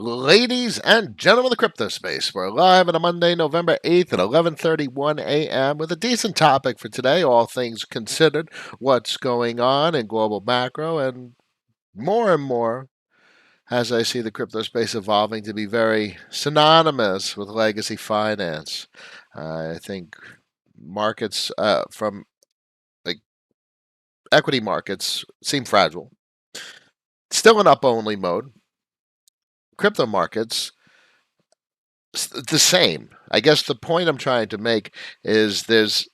Ladies and gentlemen of the crypto space, we're live on a Monday, November 8th at 11:31 a.m. with a decent topic for today, all things considered, what's going on in global macro, and more as I see the crypto space evolving to be very synonymous with legacy finance. I think markets from like equity markets seem fragile. Still in up-only mode. Crypto markets the same. I guess the point I'm trying to make is there's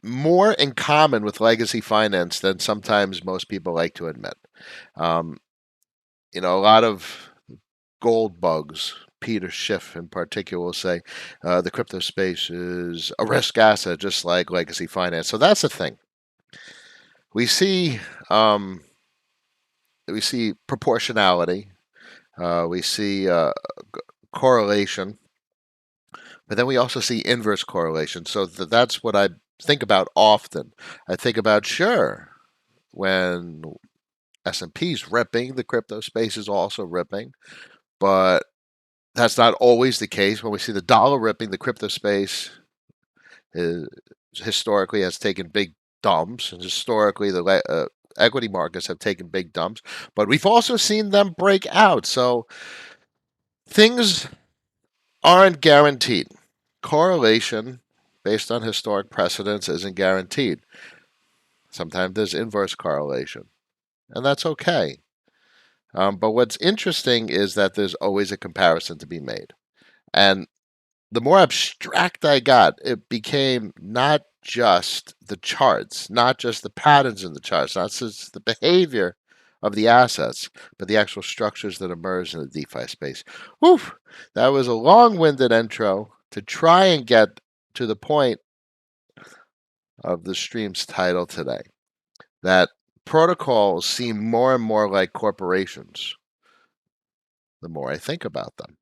more in common with legacy finance than sometimes most people like to admit. Um, a lot of gold bugs, Peter Schiff in particular, will say the crypto space is a risk asset, just like legacy finance. So that's the thing. We see proportionality. We see correlation. But then we also see inverse correlation. So that's what I think about often. I think about, sure, when S&P's ripping, the crypto space is also ripping. But that's not always the case. When we see the dollar ripping, the crypto space historically has taken big dumps. And historically, the equity markets have taken big dumps. But we've also seen them break out. So things aren't guaranteed. Correlation based on historic precedents isn't guaranteed. Sometimes there's inverse correlation, and that's okay. But what's interesting is that there's always a comparison to be made. And the more abstract I got, it became not just the charts, not just the patterns in the charts, not just the behavior of the assets, but the actual structures that emerge in the DeFi space. Whew, that was a long-winded intro to try and get to the point of the stream's title today. That protocols seem more and more like corporations the more I think about them.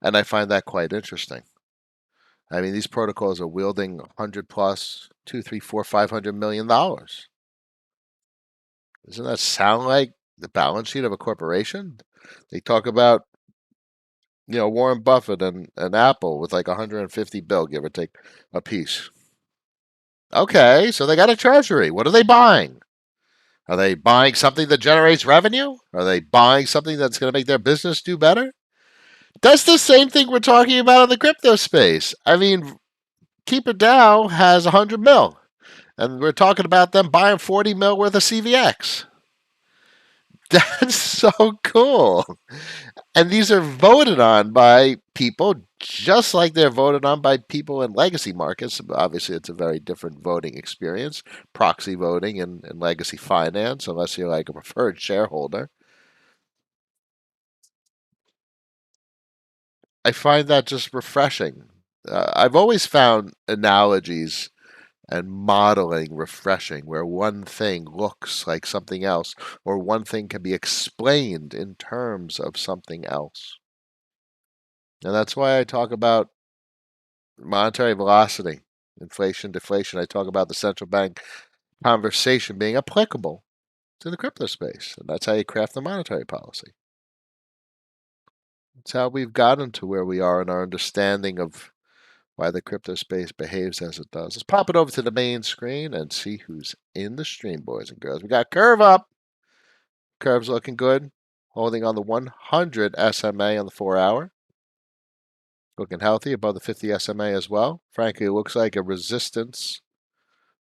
And I find that quite interesting. I mean, these protocols are wielding 100 plus, 2, 3, 4, $500 million. Doesn't that sound like the balance sheet of a corporation? They talk about, Warren Buffett and Apple with like 150 bill, give or take, a piece. Okay, so they got a treasury. What are they buying? Are they buying something that generates revenue? Are they buying something that's going to make their business do better? That's the same thing we're talking about in the crypto space. I mean, Keeper DAO has 100 mil, and we're talking about them buying 40 mil worth of CVX. That's so cool. And these are voted on by people just like they're voted on by people in legacy markets. Obviously, it's a very different voting experience, proxy voting in legacy finance, unless you're like a preferred shareholder. I find that just refreshing. I've always found analogies and modeling refreshing, where one thing looks like something else, or one thing can be explained in terms of something else. And that's why I talk about monetary velocity, inflation, deflation. I talk about the central bank conversation being applicable to the crypto space. And that's how you craft the monetary policy. It's how we've gotten to where we are in our understanding of why the crypto space behaves as it does. Let's pop it over to the main screen and see who's in the stream, boys and girls. We got Curve up. Curve's looking good. Holding on the 100 SMA on the 4-hour. Looking healthy above the 50 SMA as well. Frankly, it looks like a resistance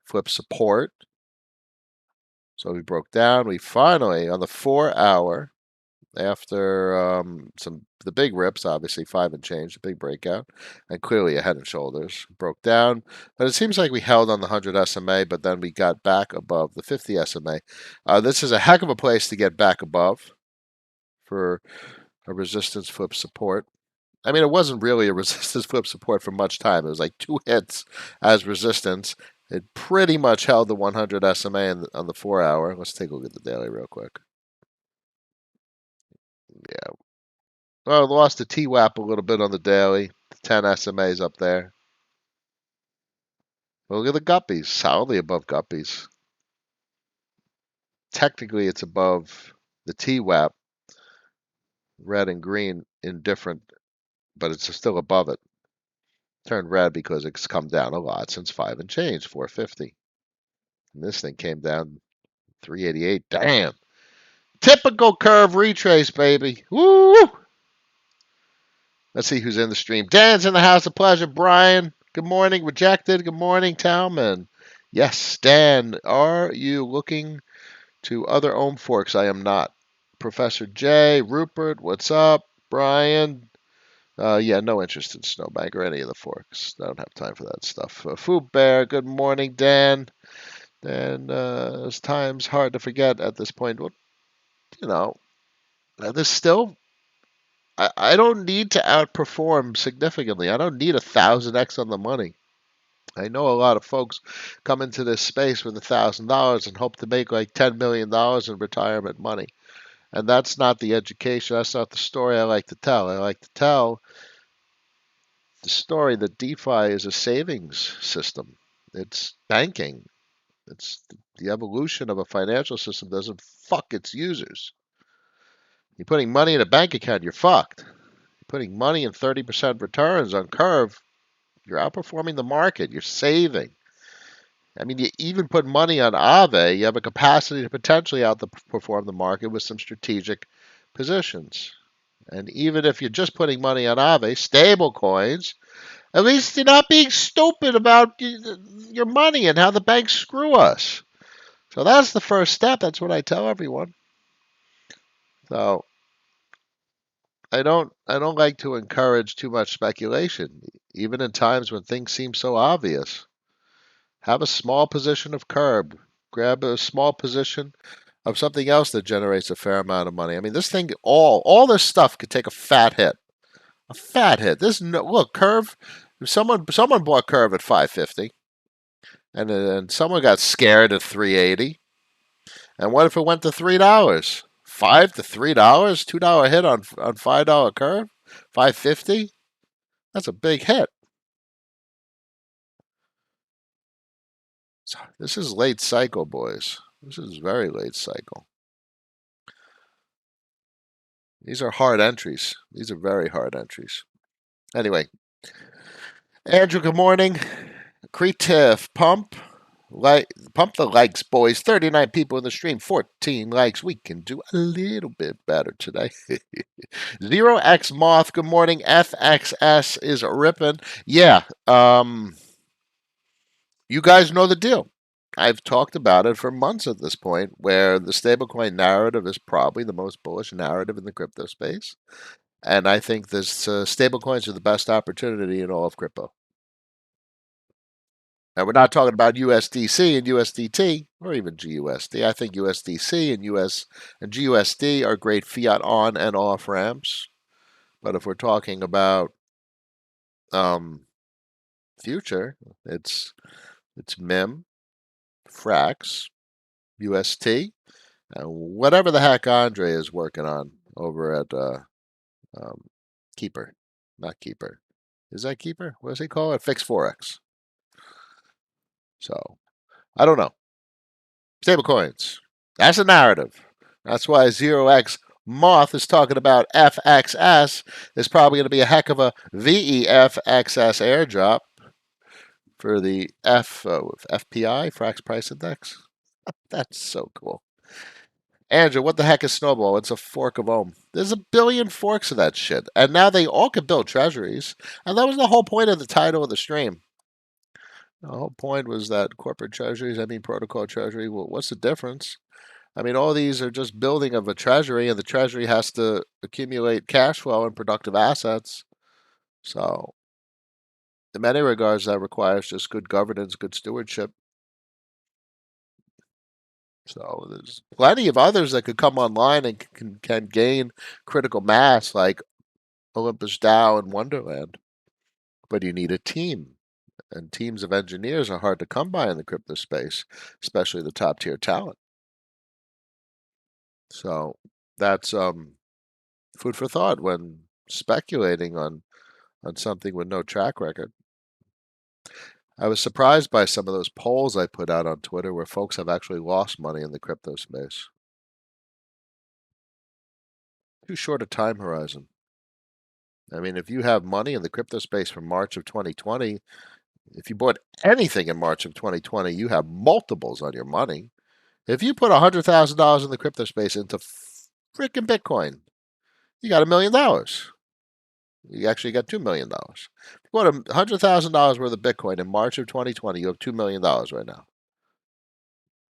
flip support. So we broke down. We finally, on the 4-hour, after the big rips, obviously 5 and change, the big breakout, and clearly a head and shoulders, broke down. But it seems like we held on the 100 SMA, but then we got back above the 50 SMA. This is a heck of a place to get back above for a resistance flip support. I mean, it wasn't really a resistance flip support for much time. It was like 2 hits as resistance. It pretty much held the 100 SMA on the 4-hour. Let's take a look at the daily real quick. Yeah. Well, lost the TWAP a little bit on the daily. 10 SMAs up there. Look at the guppies. Solidly above guppies. Technically, it's above the TWAP. red and green in different, but it's still above it. Turned red because it's come down a lot since 5 and change, 450. And this thing came down 388. Damn. Typical curve retrace, baby. Woo! Let's see who's in the stream. Dan's in the house of pleasure. Brian, good morning. Rejected, good morning. Talman. Yes, Dan, are you looking to other ohm forks? I am not. Professor J, Rupert, what's up? Brian, yeah, no interest in Snowbank or any of the forks. I don't have time for that stuff. Food Bear, good morning, Dan. Dan, it's time's hard to forget at this point. Well, you know, there's still. I don't need to outperform significantly. I don't need 1,000x on the money. I know a lot of folks come into this space with $1,000 and hope to make like $10 million in retirement money. And that's not the education. That's not the story I like to tell. I like to tell the story that DeFi is a savings system. It's banking. It's the evolution of a financial system doesn't fuck its users. You're putting money in a bank account, you're fucked. You're putting money in 30% returns on Curve, you're outperforming the market. You're saving. I mean, you even put money on Aave, you have a capacity to potentially outperform the market with some strategic positions. And even if you're just putting money on Aave, stable coins, at least you're not being stupid about your money and how the banks screw us. So that's the first step. That's what I tell everyone. So I don't like to encourage too much speculation, even in times when things seem so obvious. Have a small position of Curb. Grab a small position of something else that generates a fair amount of money. I mean, this thing, all this stuff could take a fat hit. A fat hit. This no look Curve. Someone bought Curve at 550, and someone got scared at 380. And what if it went to $3? $5 to $3, $2 hit on $5 Curve, 550. That's a big hit. So this is late cycle, boys. This is very late cycle. These are hard entries. These are very hard entries. Anyway, Andrew, good morning. Creative pump. Pump the likes, boys. 39 people in the stream, 14 likes. We can do a little bit better today. 0x Moth, good morning. FXS is ripping. Yeah, you guys know the deal. I've talked about it for months at this point, where the stablecoin narrative is probably the most bullish narrative in the crypto space. And I think this stablecoins are the best opportunity in all of crypto. And we're not talking about USDC and USDT or even GUSD. I think USDC and GUSD are great fiat on and off ramps. But if we're talking about future, it's MIM, Frax, UST, whatever the heck Andre is working on over at Keeper, not Keeper. Is that Keeper? What does he call it? Fix Forex. So I don't know. Stable coins. That's a narrative. That's why 0x Moth is talking about FXS. There's probably going to be a heck of a VEFXS airdrop for the FPI, Frax Price Index. That's so cool. Andrew, what the heck is Snowball? It's a fork of Ohm. There's a billion forks of that shit. And now they all can build treasuries. And that was the whole point of the title of the stream. The whole point was that corporate treasuries, protocol treasury, well, what's the difference? I mean, all these are just building of a treasury, and the treasury has to accumulate cash flow and productive assets. So, in many regards, that requires just good governance, good stewardship. So, there's plenty of others that could come online and can gain critical mass, like Olympus DAO and Wonderland. But you need a team. And teams of engineers are hard to come by in the crypto space, especially the top tier talent. So that's food for thought when speculating on something with no track record. I was surprised by some of those polls I put out on Twitter where folks have actually lost money in the crypto space. Too short a time horizon. I mean, if you have money in the crypto space from March of 2020, if you bought anything in March of 2020, you have multiples on your money. If you put $100,000 in the crypto space into freaking Bitcoin, you got $1,000,000. You actually got $2,000,000. If you bought $100,000 worth of Bitcoin in March of 2020, you have $2,000,000 right now.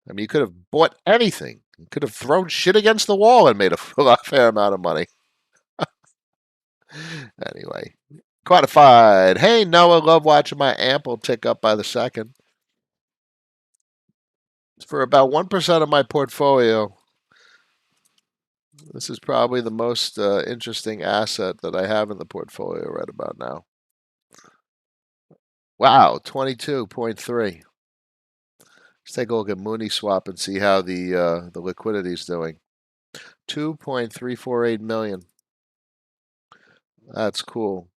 I mean, you could have bought anything. You could have thrown shit against the wall and made a fair amount of money. Anyway, quantified. Hey, Noah, love watching my Ample tick up by the second. For about 1% of my portfolio, this is probably the most interesting asset that I have in the portfolio right about now. Wow, 22.3. Let's take a look at Mooney Swap and see how the liquidity is doing. 2.348 million. That's cool.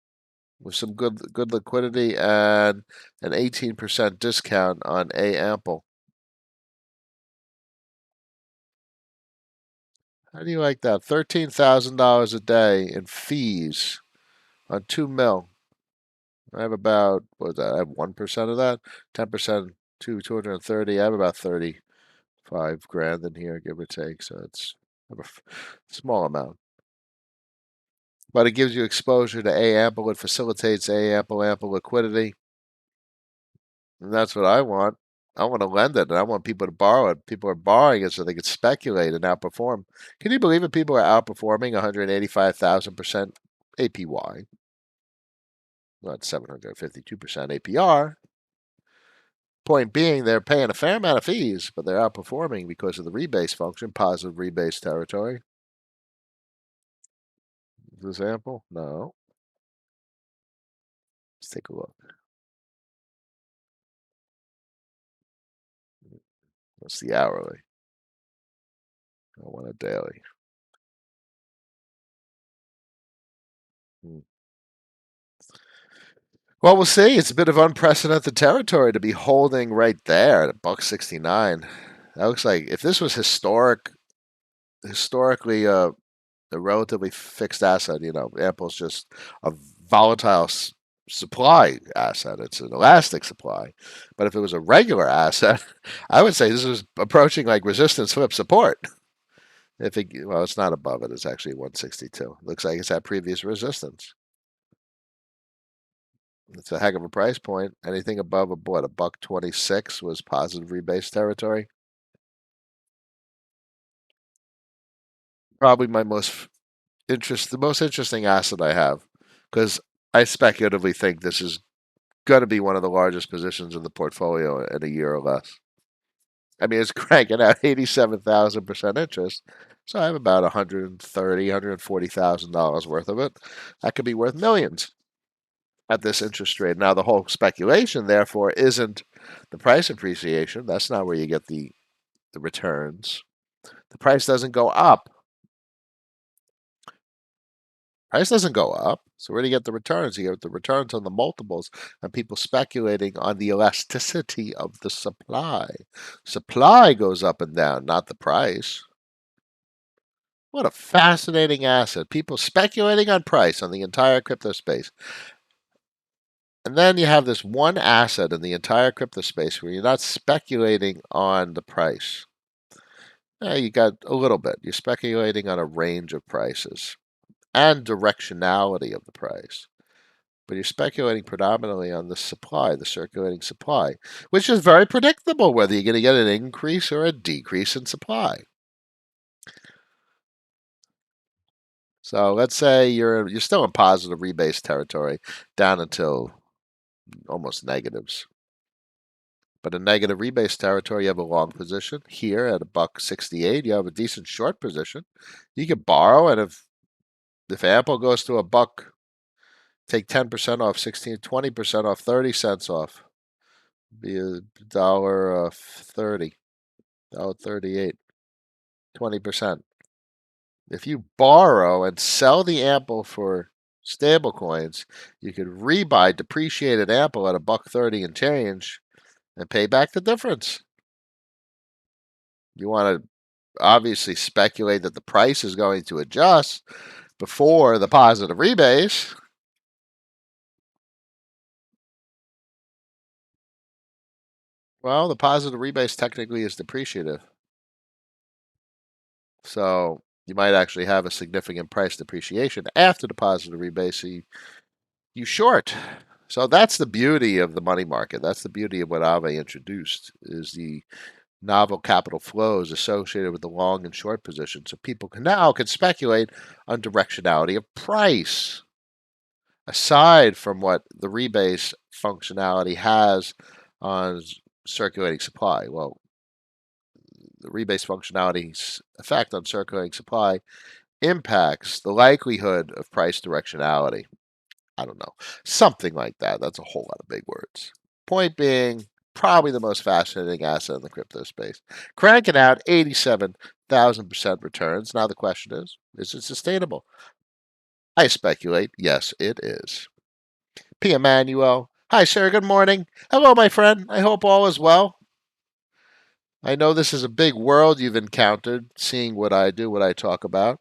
With some good liquidity and an 18% discount on Ample. How do you like that? $13,000 a day in fees on 2 mil. I have about, what is that? I have 1% of that. 10%, 230. I have about 35 grand in here, give or take. So it's a small amount. But it gives you exposure to Ample. It facilitates ample liquidity. And that's what I want. I want to lend it, and I want people to borrow it. People are borrowing it so they can speculate and outperform. Can you believe it? People are outperforming 185,000% APY. Not 752% APR. Point being, they're paying a fair amount of fees, but they're outperforming because of the rebase function, positive rebase territory. Example? No. Let's take a look. What's the hourly? I want a daily. Well, we'll see. It's a bit of unprecedented territory to be holding right there at $1.69. That looks like if this was historically a relatively fixed asset. Ample's just a volatile supply asset. It's an elastic supply. But if it was a regular asset, I would say this is approaching like resistance flip support. Well, it's not above it. It's actually 162. Looks like it's at previous resistance. It's a heck of a price point. Anything above a $1.26 was positive rebase territory. Probably the most interesting asset I have, because I speculatively think this is going to be one of the largest positions in the portfolio in a year or less. I mean, it's cranking out 87,000% interest, so I have about $140,000 worth of it. That could be worth millions at this interest rate. Now, the whole speculation, therefore, isn't the price appreciation. That's not where you get the returns. The price doesn't go up. Price doesn't go up. So where do you get the returns? You get the returns on the multiples and people speculating on the elasticity of the supply. Supply goes up and down, not the price. What a fascinating asset. People speculating on price on the entire crypto space. And then you have this one asset in the entire crypto space where you're not speculating on the price. You got a little bit. You're speculating on a range of prices and directionality of the price. But you're speculating predominantly on the supply, the circulating supply, which is very predictable whether you're going to get an increase or a decrease in supply. So let's say you're still in positive rebase territory down until almost negatives. But in negative rebase territory, you have a long position. Here at $1.68, you have a decent short position. You can borrow, and if Ample goes to $1, take 10% off 16, 20% off, 30 cents off. Be $1.30, $1.38, 20%. If you borrow and sell the Ample for stablecoins, you could rebuy depreciated Ample at $1.30 and change and pay back the difference. You want to obviously speculate that the price is going to adjust before the positive rebase. Well, the positive rebase technically is depreciative. So you might actually have a significant price depreciation after the positive rebase. So you short. So that's the beauty of the money market. That's the beauty of what Aave introduced, is the novel capital flows associated with the long and short position. So people can speculate on directionality of price, aside from what the rebase functionality has on circulating supply. Well, the rebase functionality's effect on circulating supply impacts the likelihood of price directionality. I don't know. Something like that. That's a whole lot of big words. Point being, probably the most fascinating asset in the crypto space. Cranking out 87,000% returns. Now the question is it sustainable? I speculate, yes, it is. P. Emmanuel. Hi, sir. Good morning. Hello, my friend. I hope all is well. I know this is a big world you've encountered, seeing what I do, what I talk about,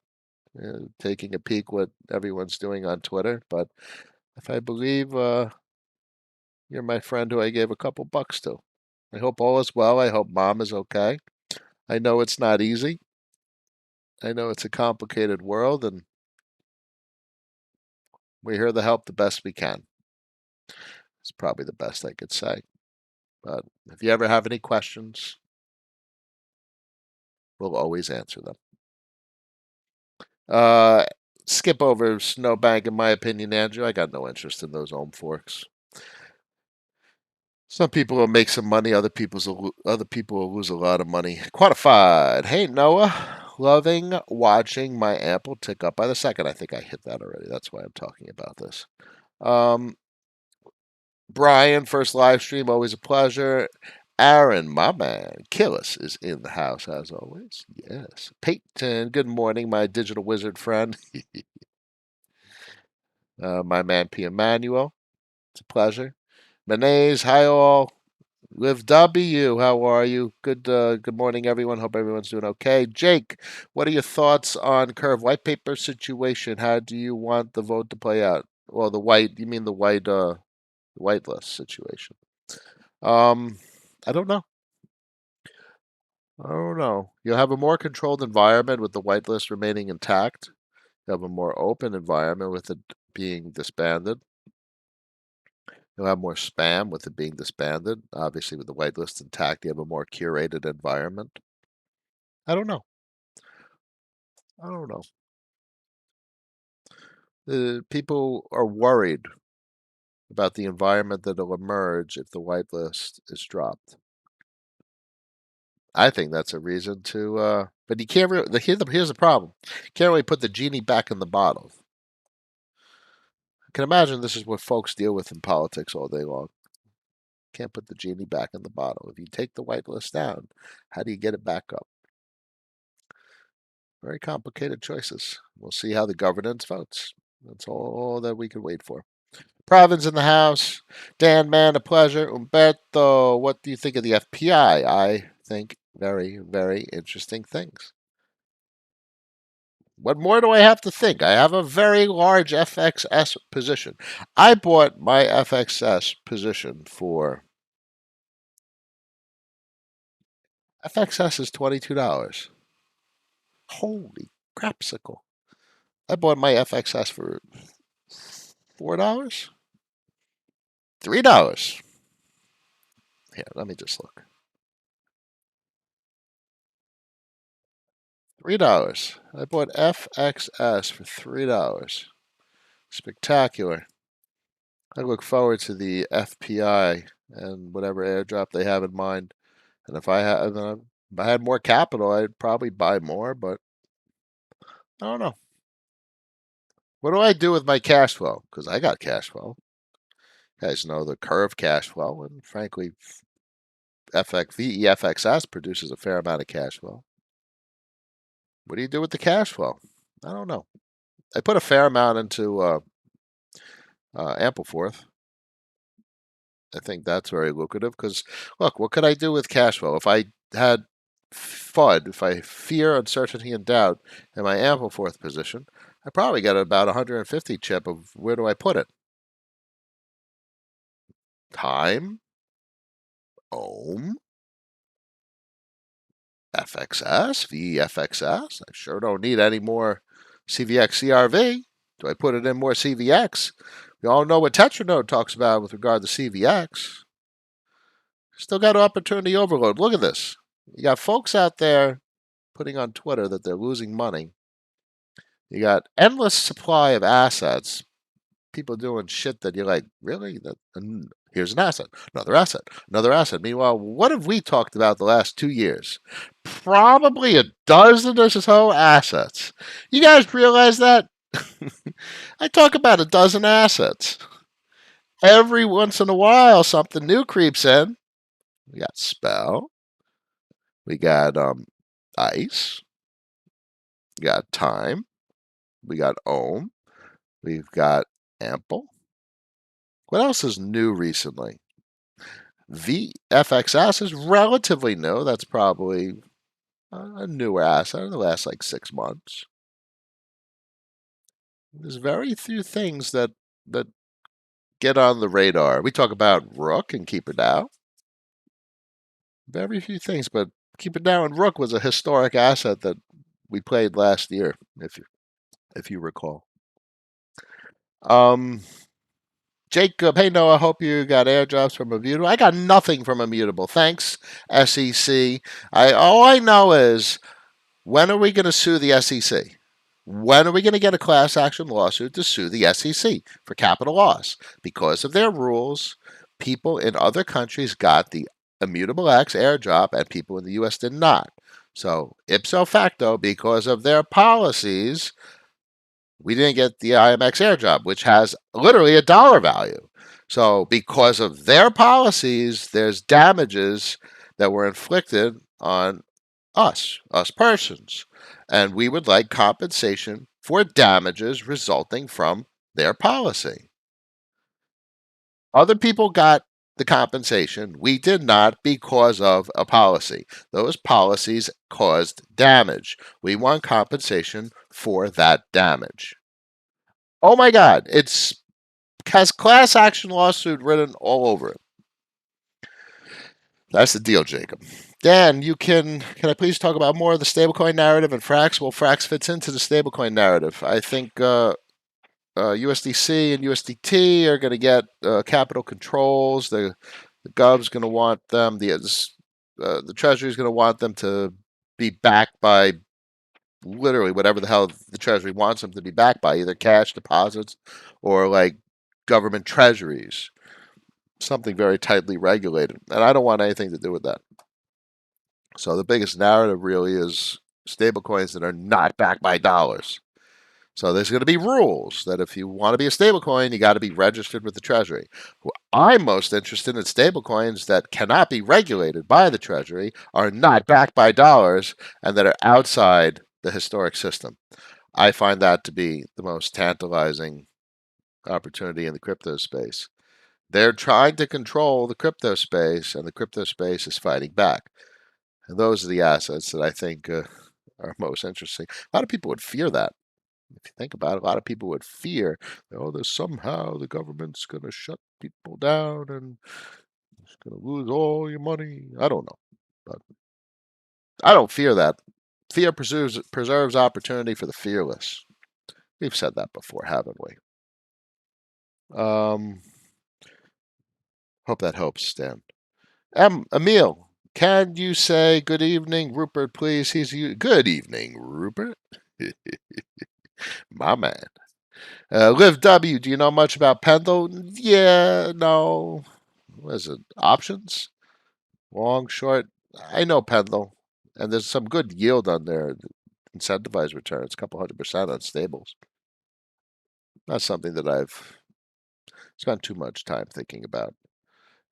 taking a peek what everyone's doing on Twitter. But if I believe you're my friend who I gave a couple bucks to. I hope all is well. I hope mom is okay. I know it's not easy. I know it's a complicated world, and we're here to help the best we can. It's probably the best I could say. But if you ever have any questions, we'll always answer them. Skip over Snowbank, in my opinion, Andrew. I got no interest in those ohm forks. Some people will make some money. Other people will lose a lot of money. Quantified. Hey Noah, loving watching my Ample tick up by the second. I think I hit that already. That's why I'm talking about this. Brian, first live stream, always a pleasure. Aaron, my man, Killis is in the house as always. Yes. Peyton, good morning, my digital wizard friend. My man P. Emmanuel, it's a pleasure. Mayonnaise, hi all. Liv W, how are you? Good morning, everyone. Hope everyone's doing okay. Jake, what are your thoughts on Curve white paper situation? How do you want the vote to play out? Well, you mean the whitelist situation? I don't know. I don't know. You'll have a more controlled environment with the whitelist remaining intact. You have a more open environment with it being disbanded. You'll have more spam with it being disbanded. Obviously, with the whitelist intact, you have a more curated environment. I don't know. I don't know. People are worried about the environment that'll emerge if the whitelist is dropped. I think that's a reason to, but you can't really, here's the problem. You can't really put the genie back in the bottle. I can imagine this is what folks deal with in politics all day long. Can't put the genie back in the bottle. If you take the whitelist down, how do you get it back up? Very complicated choices. We'll see how the governance votes. That's all that we can wait for. Province in the house. Dan, man, a pleasure. Umberto, what do you think of the FPI? I think very, very interesting things. What more do I have to think? I have a very large FXS position. I bought my FXS position for FXS is $22. Holy crapsicle. I bought my FXS for $4? $3. Here, let me just look. $3. I bought FXS for $3. Spectacular. I look forward to the FPI and whatever airdrop they have in mind. And if I had more capital, I'd probably buy more, but I don't know. What do I do with my cash flow? Because I got cash flow. You guys know the curve cash flow, and frankly, VEFXS produces a fair amount of cash flow. What do you do with the cash flow? I don't know. I put a fair amount into Ampleforth. I think that's very lucrative because, look, what could I do with cash flow? If I had FUD, if I fear, uncertainty, and doubt in my Ampleforth position, I probably got about 150 chip of where do I put it? Time, Ohm, FXS, VFXS. I sure don't need any more CVX CRV. Do I put it in more CVX? We all know what Tetranode talks about with regard to CVX. Still got opportunity overload. Look at this. You got folks out there putting on Twitter that they're losing money. You got endless supply of assets. People doing shit that you're like, really? Here's an asset, another asset, another asset. Meanwhile, what have we talked about the last 2 years? Probably a dozen or so assets. You guys realize that? I talk about a dozen assets. Every once in a while, something new creeps in. We got Spell. We got Ice. We got Time. We got Ohm. We've got Ample. What else is new recently? VFXS is relatively new. That's probably a newer asset in the last like 6 months. There's very few things that get on the radar. We talk about Rook and Keep It Down. Very few things, but Keep It Down and Rook was a historic asset that we played last year, if you recall. Jacob, hey Noah, hope you got airdrops from Immutable. I got nothing from Immutable. Thanks, SEC. All I know is, when are we going to sue the SEC? When are we going to get a class action lawsuit to sue the SEC for capital loss? Because of their rules, people in other countries got the Immutable X airdrop and people in the US did not. So, ipso facto, because of their policies, we didn't get the IMX airdrop, which has literally a dollar value. So, because of their policies, there's damages that were inflicted on us persons. And we would like compensation for damages resulting from their policy. Other people got the compensation. We did not because of a policy. Those policies caused damage. We want compensation for that damage. Oh my God, it's has class action lawsuit written all over it. That's the deal, Jacob. Dan, can I please talk about more of the stablecoin narrative and Frax? Well, Frax fits into the stablecoin narrative. I think USDC and USDT are going to get capital controls. The gov's going to want them. The Treasury is going to want them to be backed by literally whatever the hell the Treasury wants them to be backed by, either cash deposits or like government treasuries, something very tightly regulated. And I don't want anything to do with that. So the biggest narrative really is stablecoins that are not backed by dollars. So there's going to be rules that if you want to be a stablecoin, you got to be registered with the Treasury. I'm most interested in stablecoins that cannot be regulated by the Treasury, are not backed by dollars, and that are outside the historic system. I find that to be the most tantalizing opportunity in the crypto space. They're trying to control the crypto space, and the crypto space is fighting back. And those are the assets that I think are most interesting. A lot of people would fear that. If you think about it, a lot of people would fear, oh, there's somehow the government's going to shut people down and it's going to lose all your money. I don't know. But I don't fear that. Fear preserves opportunity for the fearless. We've said that before, haven't we? Hope that helps, Stan. Emil, can you say good evening, Rupert, please? Good evening, Rupert. My man. Liv W, do you know much about Pendle? Yeah, no. What is it? Options? Long, short? I know Pendle. And there's some good yield on there. Incentivized returns, a couple 100% on stables. Not something that I've spent too much time thinking about.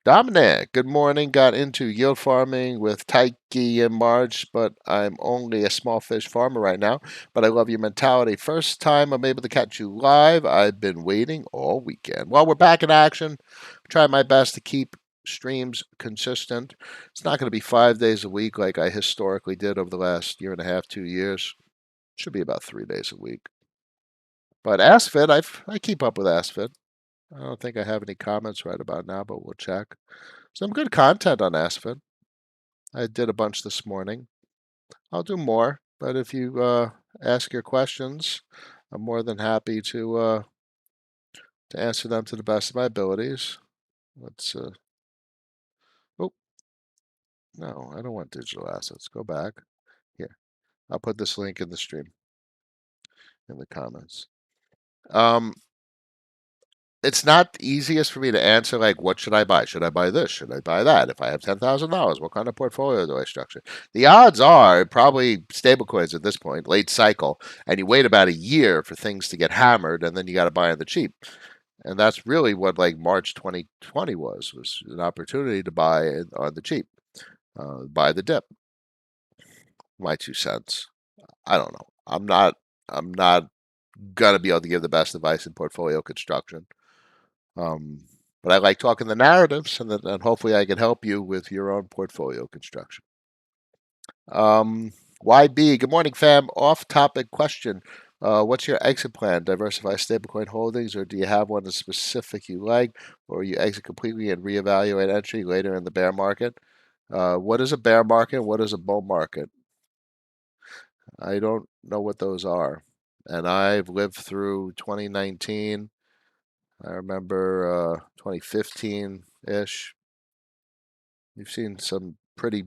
Dominic, good morning. Got into yield farming with Taiki in March, but I'm only a small fish farmer right now. But I love your mentality. First time I'm able to catch you live. I've been waiting all weekend. Well, we're back in action. Try my best to keep streams consistent. It's not going to be 5 days a week like I historically did over the last year and a half, 2 years. It should be about 3 days a week. But AskFit, I keep up with AskFit. I don't think I have any comments right about now, but we'll check. Some good content on AskFit. I did a bunch this morning. I'll do more, but if you ask your questions, I'm more than happy to answer them to the best of my abilities. Let's. Oh no, I don't want digital assets. Go back here. I'll put this link in the stream in the comments. It's not the easiest for me to answer, like, what should I buy? Should I buy this? Should I buy that? If I have $10,000, what kind of portfolio do I structure? The odds are probably stablecoins at this point, late cycle, and you wait about a year for things to get hammered, and then you got to buy on the cheap. And that's really what, like, March 2020 was an opportunity to buy on the cheap, buy the dip. My 2 cents. I don't know. I'm not gonna be able to give the best advice in portfolio construction. But I like talking the narratives, and hopefully I can help you with your own portfolio construction. YB, good morning, fam. Off-topic question. What's your exit plan? Diversify stablecoin holdings, or do you have one specific you like, or you exit completely and reevaluate entry later in the bear market? What is a bear market? What is a bull market? I don't know what those are. And I've lived through 2019. I remember 2015-ish. You've seen some pretty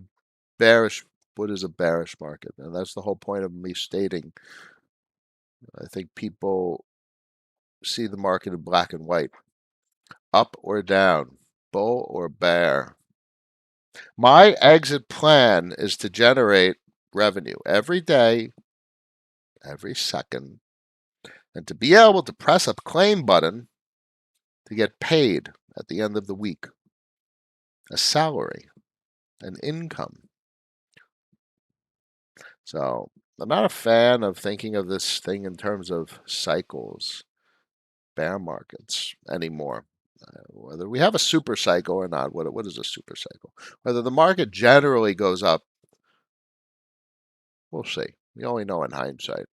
bearish. What is a bearish market? And that's the whole point of me stating. I think people see the market in black and white, up or down, bull or bear. My exit plan is to generate revenue every day, every second, and to be able to press a claim button to get paid at the end of the week. A salary, an income. So I'm not a fan of thinking of this thing in terms of cycles, bear markets anymore. Whether we have a super cycle or not, what is a super cycle? Whether the market generally goes up, we'll see. We only know in hindsight.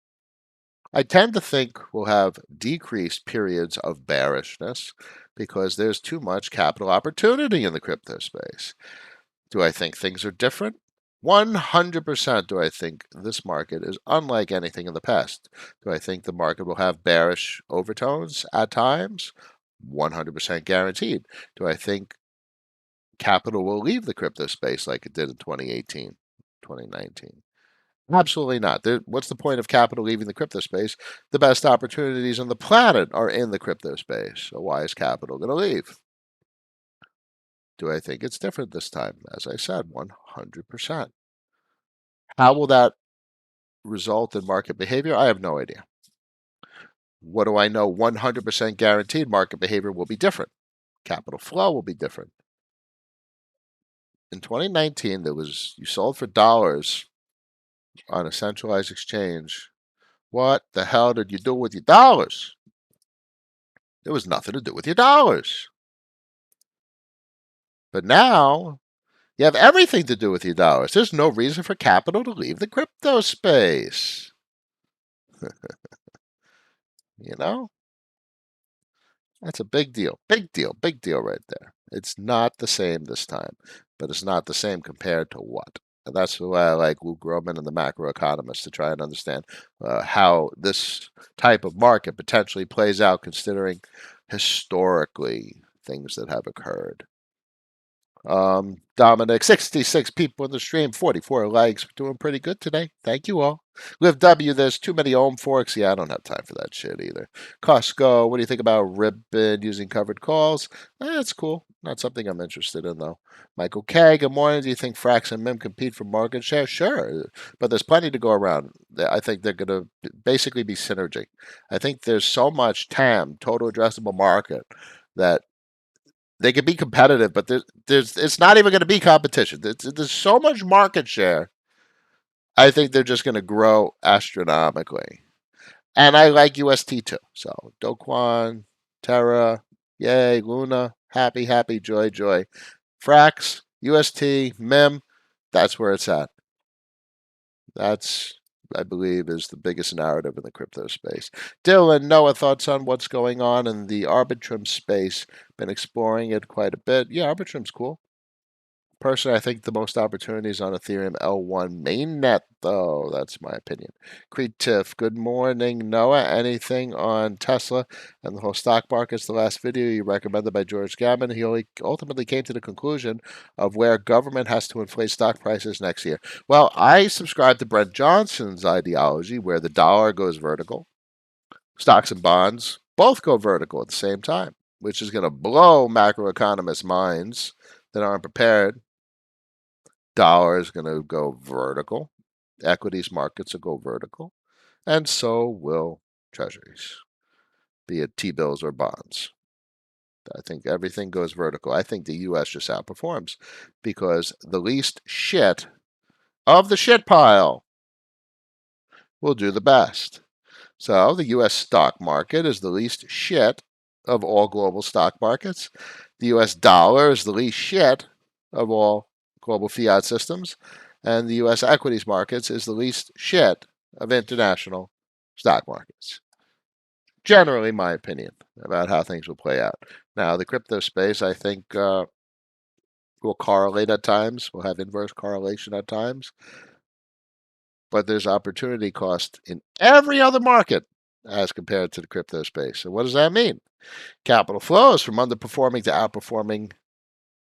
I tend to think we'll have decreased periods of bearishness because there's too much capital opportunity in the crypto space. Do I think things are different? 100% do I think this market is unlike anything in the past. Do I think the market will have bearish overtones at times? 100% guaranteed. Do I think capital will leave the crypto space like it did in 2018, 2019? Absolutely not. What's the point of capital leaving the crypto space? The best opportunities on the planet are in the crypto space. So why is capital going to leave? Do I think it's different this time? As I said, 100%. How will that result in market behavior? I have no idea. What do I know? 100% guaranteed market behavior will be different. Capital flow will be different. In 2019, you sold for dollars on a centralized exchange. What the hell did you do with your dollars? There was nothing to do with your dollars. But now you have everything to do with your dollars. There's no reason for capital to leave the crypto space. You know? That's a big deal. Big deal. Big deal right there. It's not the same this time, but it's not the same compared to what? And that's why I like Luke Groman and the Macroeconomists to try and understand how this type of market potentially plays out considering historically things that have occurred. Dominic, 66 people in the stream, 44 likes. We're doing pretty good today. Thank you all. Liv W, there's too many ohm forks. Yeah, I don't have time for that shit either. Costco, what do you think about ribbon using covered calls? That's cool. Not something I'm interested in, though. Michael K, good morning. Do you think Frax and MIM compete for market share? Sure, but there's plenty to go around. I think they're going to basically be synergy. I think there's so much TAM, total addressable market, that they can be competitive, but it's not even going to be competition. There's so much market share. I think they're just going to grow astronomically. And I like UST too. So Doquan, Terra, yay, Luna, happy, happy, joy, joy. Frax, UST, MEM, that's where it's at. That's, I believe, is the biggest narrative in the crypto space. Dylan, Noah, thoughts on what's going on in the Arbitrum space? Been exploring it quite a bit. Yeah, Arbitrum's cool. Personally, I think the most opportunities on Ethereum L1 mainnet, though. That's my opinion. Creed Tiff, good morning, Noah. Anything on Tesla and the whole stock markets? The last video you recommended by George Gammon, he ultimately came to the conclusion of where government has to inflate stock prices next year. Well, I subscribe to Brent Johnson's ideology where the dollar goes vertical, stocks and bonds both go vertical at the same time, which is going to blow macroeconomists' minds that aren't prepared. Dollar is going to go vertical. Equities markets will go vertical. And so will treasuries, be it T-bills or bonds. I think everything goes vertical. I think the U.S. just outperforms because the least shit of the shit pile will do the best. So the U.S. stock market is the least shit of all global stock markets. The U.S. dollar is the least shit of all global fiat systems. And the U.S. equities markets is the least shit of international stock markets. Generally, my opinion about how things will play out. Now, the crypto space, I think, will correlate at times. We'll have inverse correlation at times. But there's opportunity cost in every other market as compared to the crypto space. So what does that mean? Capital flows from underperforming to outperforming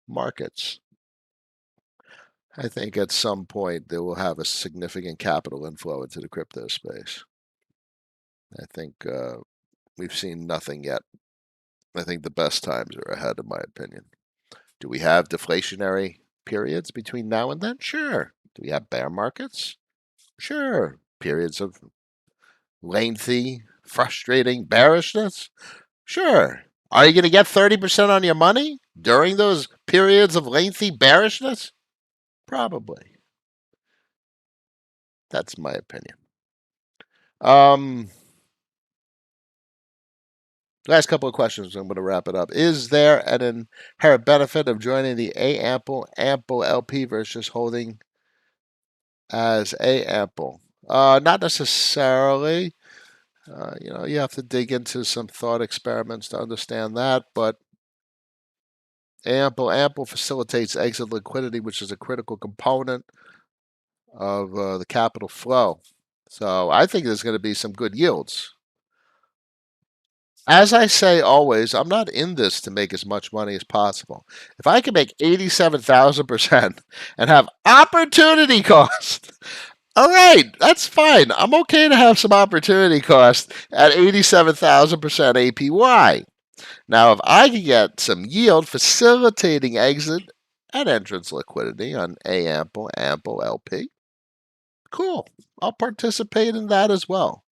markets. I think at some point they will have a significant capital inflow into the crypto space. I think we've seen nothing yet. I think the best times are ahead, in my opinion. Do we have deflationary periods between now and then? Sure. Do we have bear markets? Sure. Periods of lengthy, frustrating bearishness? Sure. Are you going to get 30% on your money during those periods of lengthy bearishness? Probably. That's my opinion. Last couple of questions. I'm going to wrap it up. Is there an inherent benefit of joining the Ample LP versus holding as Ample? Not necessarily. You have to dig into some thought experiments to understand that, but Ample facilitates exit liquidity, which is a critical component of the capital flow. So I think there's going to be some good yields. As I say always, I'm not in this to make as much money as possible. If I can make 87,000% and have opportunity cost, all right, that's fine. I'm okay to have some opportunity cost at 87,000% APY. Now, if I can get some yield facilitating exit and entrance liquidity on Ample LP, cool. I'll participate in that as well.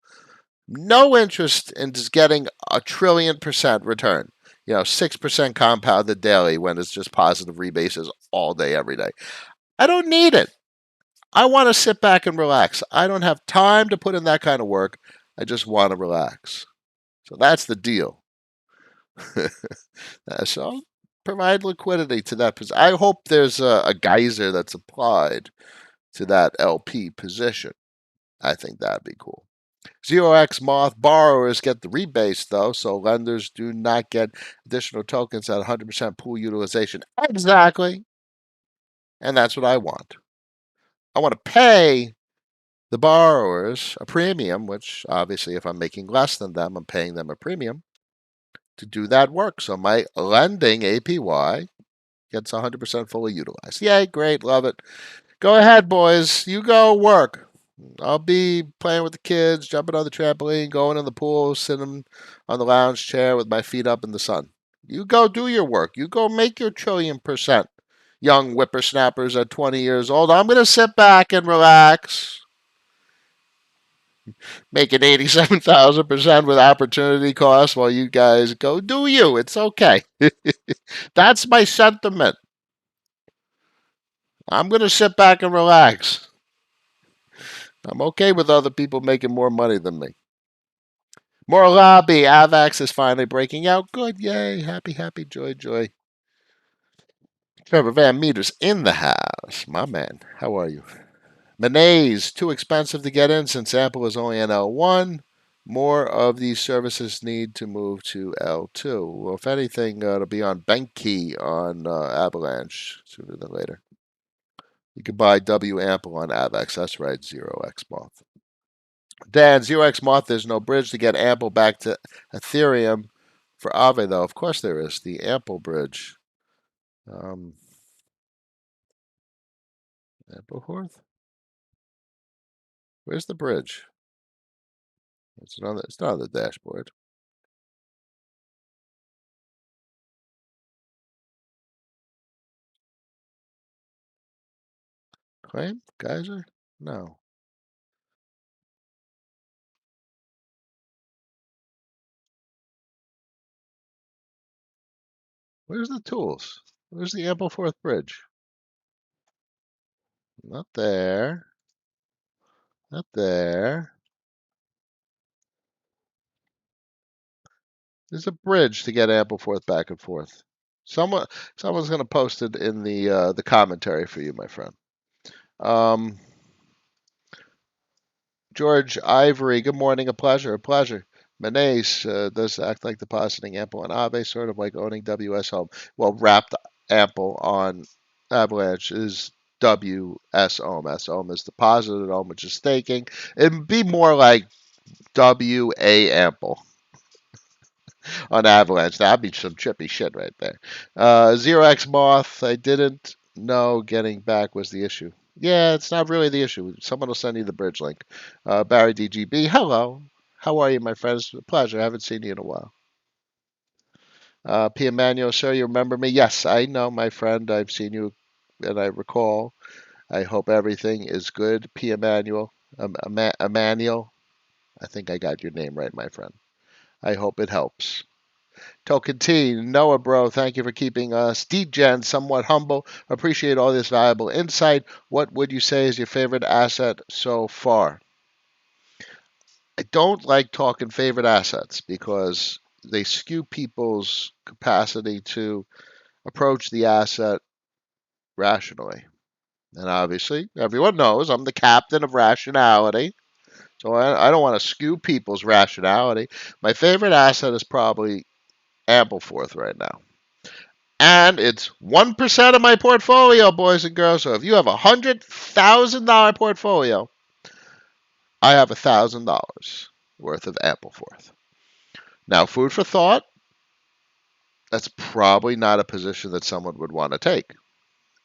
No interest in just getting a trillion% return. 6% compounded daily when it's just positive rebases all day, every day. I don't need it. I want to sit back and relax. I don't have time to put in that kind of work. I just want to relax. So that's the deal. So provide liquidity to that position. I hope there's a geyser that's applied to that LP position. I think that'd be cool. 0x Moth borrowers get the rebase, though, so lenders do not get additional tokens at 100% pool utilization. Exactly. And that's what I want. I want to pay the borrowers a premium, which obviously if I'm making less than them, I'm paying them a premium to do that work. So my lending APY gets 100% fully utilized. Yay, great, love it. Go ahead, boys. You go work. I'll be playing with the kids, jumping on the trampoline, going in the pool, sitting on the lounge chair with my feet up in the sun. You go do your work. You go make your trillion%. Young whippersnappers at 20 years old. I'm going to sit back and relax. Making 87,000% with opportunity cost while you guys go do you. It's okay. That's my sentiment. I'm going to sit back and relax. I'm okay with other people making more money than me. More lobby. AVAX is finally breaking out. Good. Yay. Happy, happy. Joy, joy. Trevor Van Meter's in the house. My man, how are you? Monet's too expensive to get in since Ample is only an L1. More of these services need to move to L2. Well, if anything, it'll be on Bancor on Avalanche sooner than later. You can buy W Ample on Avex. That's right, 0x Moth. Dan, 0x Moth, there's no bridge to get Ample back to Ethereum for Aave, though. Of course there is. The Ample bridge. Ampleforth? Where's the bridge? It's not on the dashboard. Claim? Geyser? No. Where's the tools? Where's the Ampleforth bridge? Not there. Not there. There's a bridge to get Ampleforth back and forth. Someone's going to post it in the commentary for you, my friend. George Ivory, good morning. A pleasure. A pleasure. Manes does act like depositing Ample on Aave, sort of like owning WS Home. Well, wrapped Ample on Avalanche is WS Ohm. S Ohm is deposited, Ohm which is staking. It'd be more like WA Ample on Avalanche. That'd be some trippy shit right there. 0x Moth, I didn't know getting back was the issue. Yeah, it's not really the issue. Someone will send you the bridge link. Barry DGB, hello. How are you, my friends? A pleasure. I haven't seen you in a while. P. Emmanuel, sir, you remember me? Yes, I know, my friend. I've seen you and I recall. I hope everything is good. P. Emmanuel. Emmanuel. I think I got your name right, my friend. I hope it helps. Token T, Noah, bro, thank you for keeping us DGen somewhat humble. Appreciate all this valuable insight. What would you say is your favorite asset so far? I don't like talking favorite assets because they skew people's capacity to approach the asset rationally. And obviously, everyone knows I'm the captain of rationality. So I don't want to skew people's rationality. My favorite asset is probably Ampleforth right now. And it's 1% of my portfolio, boys and girls. So if you have a $100,000 portfolio, I have $1,000 worth of Ampleforth. Now, food for thought, that's probably not a position that someone would want to take.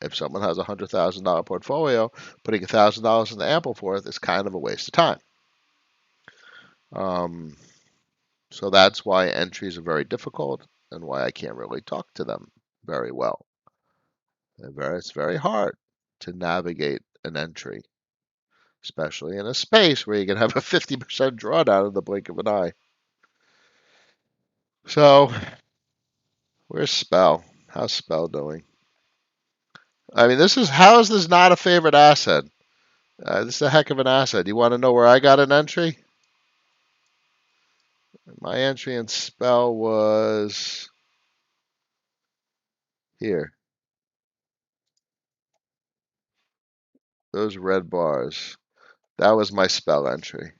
If someone has a $100,000 portfolio, putting $1,000 in the Ampleforth is kind of a waste of time. So that's why entries are very difficult and why I can't really talk to them very well. It's very hard to navigate an entry, especially in a space where you can have a 50% drawdown in the blink of an eye. So, where's Spell? How's Spell doing? I mean, how is this not a favorite asset? This is a heck of an asset. You want to know where I got an entry? My entry in Spell was here. Those red bars. That was my Spell entry.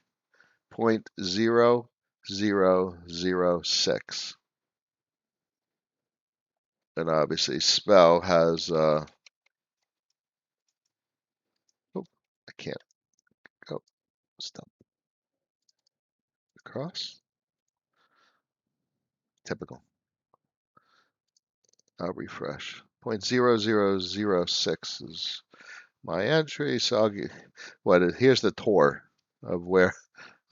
0.0006. And obviously Spell has I can't go stop across. Typical. I'll refresh. 0.0006 is my entry. So I'll get here's the tour of where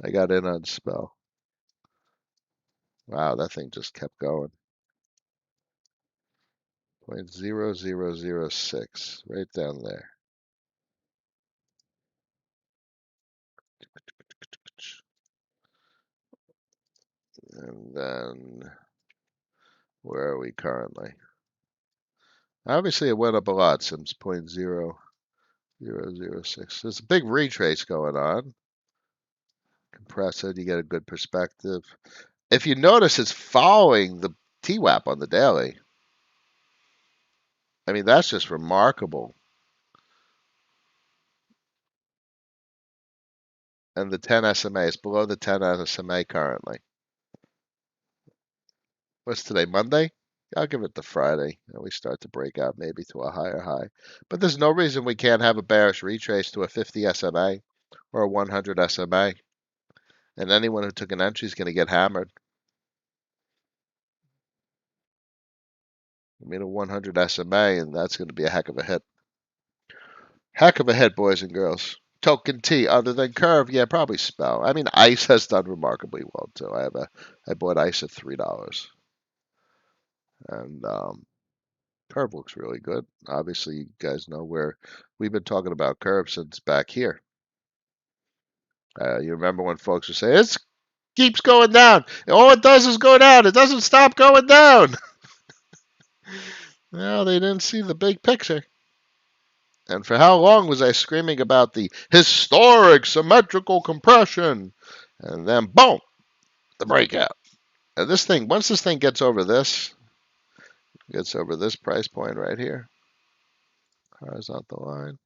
I got in on Spell. Wow, that thing just kept going. 0.0006 right down there. And then where are we currently? Obviously, it went up a lot since 0.0006. There's a big retrace going on. Compress it, you get a good perspective. If you notice, it's following the TWAP on the daily. I mean, that's just remarkable. And the 10 SMA is below the 10 SMA currently. What's today, Monday? I'll give it to Friday, and we start to break out maybe to a higher high. But there's no reason we can't have a bearish retrace to a 50 SMA or a 100 SMA. And anyone who took an entry is going to get hammered. I mean, a 100 SMA, and that's going to be a heck of a hit. Heck of a hit, boys and girls. Token T, other than Curve, yeah, probably Spell. I mean, ICE has done remarkably well too. I bought ICE at $3, and Curve looks really good. Obviously, you guys know where we've been talking about Curve since back here. You remember when folks were saying it keeps going down. All it does is go down. It doesn't stop going down. Well, they didn't see the big picture. And for how long was I screaming about the historic symmetrical compression? And then, boom, the breakout. And this thing, once this thing gets over this price point right here, horizontal line,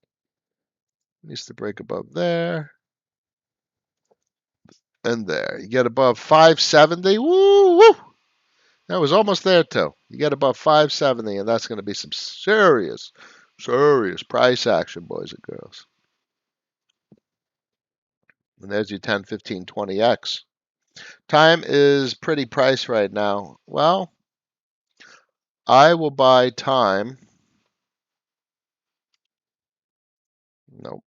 needs to break above there and there. You get above 570. Woo, woo. That was almost there, too. You get above 570, and that's going to be some serious price action, boys and girls. And there's your 10, 15, 20x. Time is pretty priced right now. Well, I will buy time. Nope.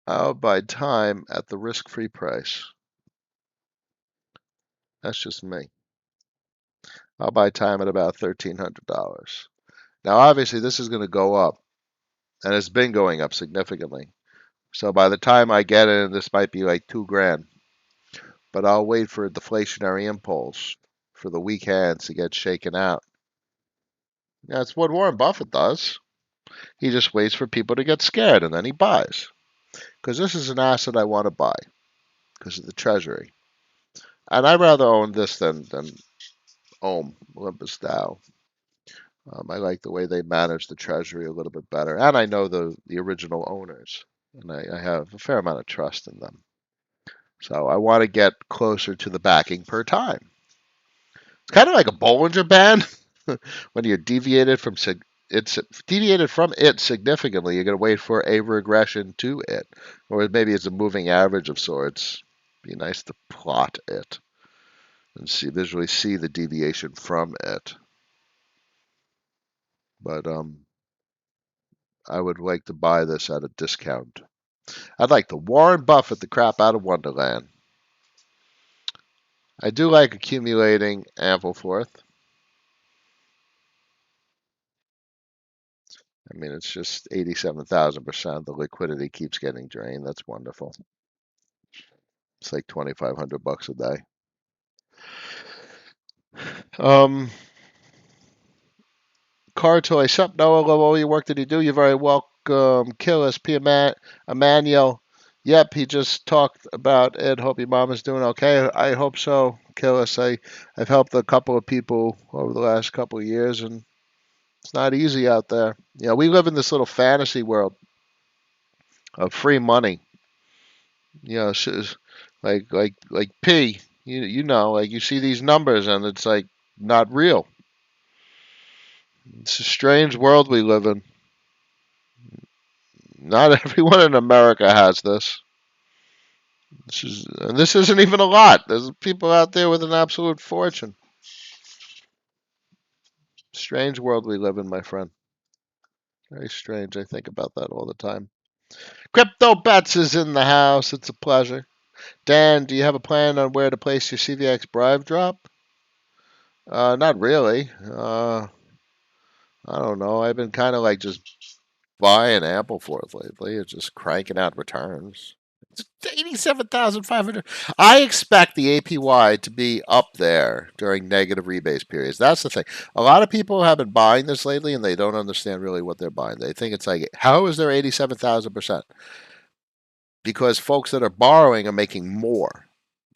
I'll buy time at the risk-free price. That's just me. I'll buy time at about $1,300. Now, obviously, this is going to go up, and it's been going up significantly. So by the time I get in, this might be like $2,000. But I'll wait for a deflationary impulse for the weak hands to get shaken out. That's what Warren Buffett does. He just waits for people to get scared, and then he buys. Because this is an asset I want to buy because of the Treasury. And I'd rather own this than Olympus DAO. I like the way they manage the Treasury a little bit better. And I know the original owners. And I have a fair amount of trust in them. So I want to get closer to the backing per time. It's kind of like a Bollinger Band. When you're deviated from it significantly, you're going to wait for a regression to it. Or maybe it's a moving average of sorts. Be nice to plot it and visually see the deviation from it. But I would like to buy this at a discount. I'd like to Warren Buffett the crap out of Wonderland. I do like accumulating Ampleforth. I mean, it's just 87,000%. The liquidity keeps getting drained. That's wonderful. It's like $2,500 a day. Car toy. Sup, Noah? Love all your work that you do. You're very welcome. Killis, P. Emmanuel. Yep, he just talked about it. Hope your mom is doing okay. I hope so, Killis. I've helped a couple of people over the last couple of years, and it's not easy out there. You know, we live in this little fantasy world of free money. You know, like P. You know, like you see these numbers, and it's like not real. It's a strange world we live in. Not everyone in America has this. This isn't even a lot. There's people out there with an absolute fortune. Strange world we live in, my friend. Very strange. I think about that all the time. Crypto Bets is in the house. It's a pleasure. Dan, do you have a plan on where to place your CVX bribe drop? Not really. I don't know. I've been kind of like just buying Ampleforth lately. It's just cranking out returns. It's 87,500. I expect the APY to be up there during negative rebase periods. That's the thing. A lot of people have been buying this lately, and they don't understand really what they're buying. They think it's like, how is there 87,000%? Because folks that are borrowing are making more.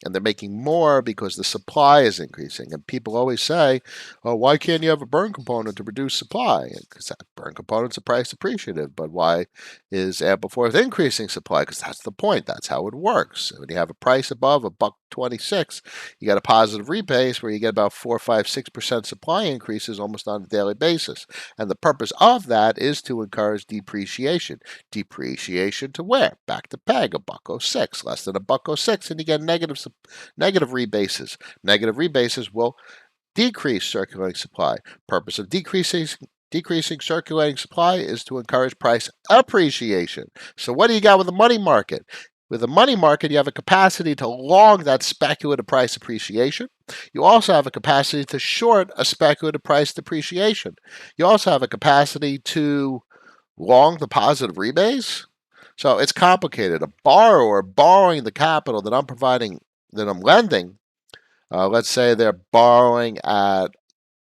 And they're making more because the supply is increasing. And people always say, oh, why can't you have a burn component to reduce supply? Because that burn component's a price appreciative. But why is Ampleforth increasing supply? Because that's the point. That's how it works. When you have a price above $1.26, you got a positive rebase where you get about 4, 5, 6% supply increases almost on a daily basis. And the purpose of that is to encourage depreciation. Depreciation to where? Back to peg, $1.06, less than $1.06, and you get negative rebases. Negative rebases will decrease circulating supply. Purpose of decreasing circulating supply is to encourage price appreciation. So what do you got with the money market? With the money market, you have a capacity to long that speculative price appreciation. You also have a capacity to short a speculative price depreciation. You also have a capacity to long the positive rebase. So it's complicated. A borrower borrowing the capital that I'm providing, that I'm lending, let's say they're borrowing at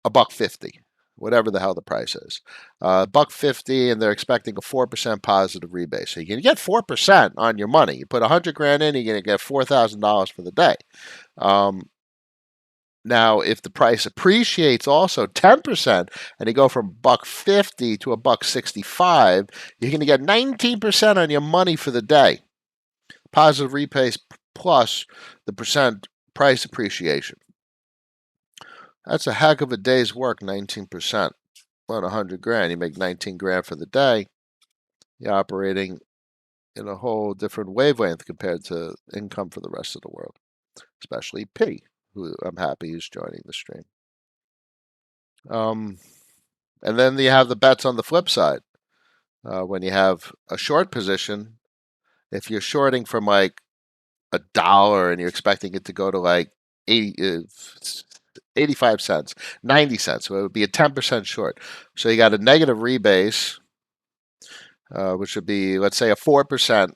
$1.50, whatever the hell the price is, $1.50, and they're expecting a 4% positive rebate. So you can get 4% on your money. You put 100 grand in, you're going to get $4,000 for the day. Now, if the price appreciates also 10%, and you go from $1.50 to $1.65, you're going to get 19% on your money for the day. Positive repays plus the percent price appreciation. That's a heck of a day's work, 19%. On 100 grand, you make 19 grand for the day. You're operating in a whole different wavelength compared to income for the rest of the world, especially P, who I'm happy is joining the stream. And then you have the bets on the flip side. When you have a short position, if you're shorting from like $1 and you're expecting it to go to like 85 cents, 90 cents, so it would be a 10% short. So you got a negative rebase, which would be, let's say, a 4%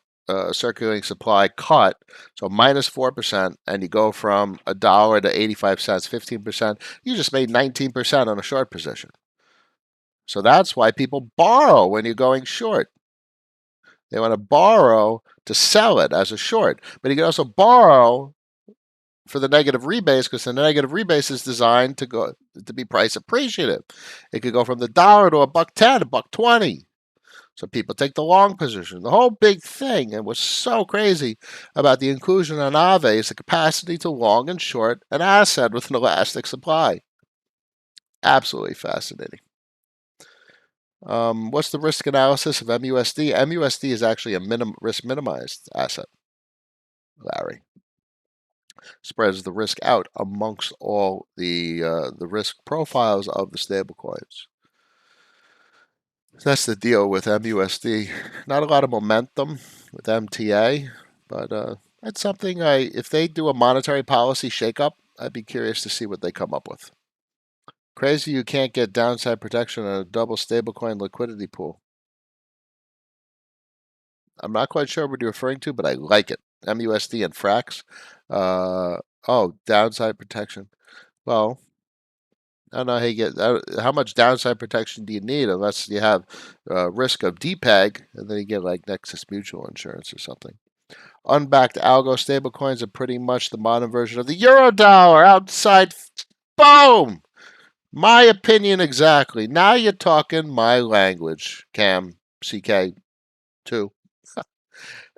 circulating supply cut, so minus 4%, and you go from $1 to 85 cents, 15%, you just made 19% on a short position. So that's why people borrow when you're going short. They want to borrow to sell it as a short. But you can also borrow for the negative rebase, because the negative rebase is designed to be price appreciative. It could go from the dollar to $1.10, $1.20. So people take the long position. The whole big thing, and what's so crazy about the inclusion on Aave, is the capacity to long and short an asset with an elastic supply. Absolutely fascinating. What's the risk analysis of MUSD? MUSD is actually a risk minimized asset, Larry. Spreads the risk out amongst all the risk profiles of the stablecoins. That's the deal with MUSD. Not a lot of momentum with MTA, but that's something if they do a monetary policy shakeup, I'd be curious to see what they come up with. Crazy you can't get downside protection on a double stablecoin liquidity pool. I'm not quite sure what you're referring to, but I like it. MUSD and Frax. Oh, downside protection. Well, I don't know how you get. How much downside protection do you need unless you have risk of DPEG, and then you get like Nexus Mutual Insurance or something. Unbacked algo stablecoins are pretty much the modern version of the Eurodollar. Outside, boom. My opinion exactly. Now you're talking my language, Cam, CK2.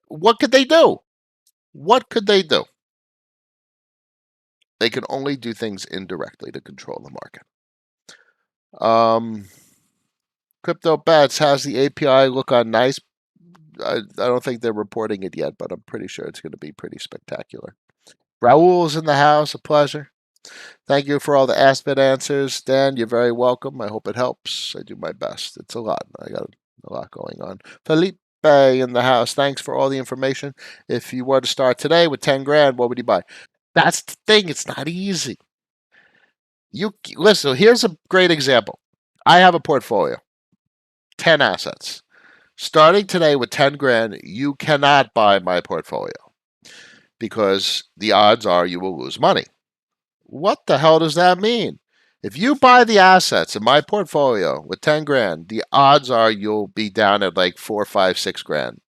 What could they do? What could they do? They can only do things indirectly to control the market. Crypto bets, how's the API look on Nice? I don't think they're reporting it yet, but I'm pretty sure it's going to be pretty spectacular. Raul's in the house, a pleasure. Thank you for all the Aspid answers, Dan. You're very welcome. I hope it helps. I do my best. It's a lot. I got a lot going on. Felipe in the house. Thanks for all the information. If you were to start today with 10 grand, what would you buy? That's the thing. It's not easy. You listen. Here's a great example. I have a portfolio, 10 assets. Starting today with 10 grand, you cannot buy my portfolio because the odds are you will lose money. What the hell does that mean? If you buy the assets in my portfolio with 10 grand, the odds are you'll be down at like 4, 5, 6 grand.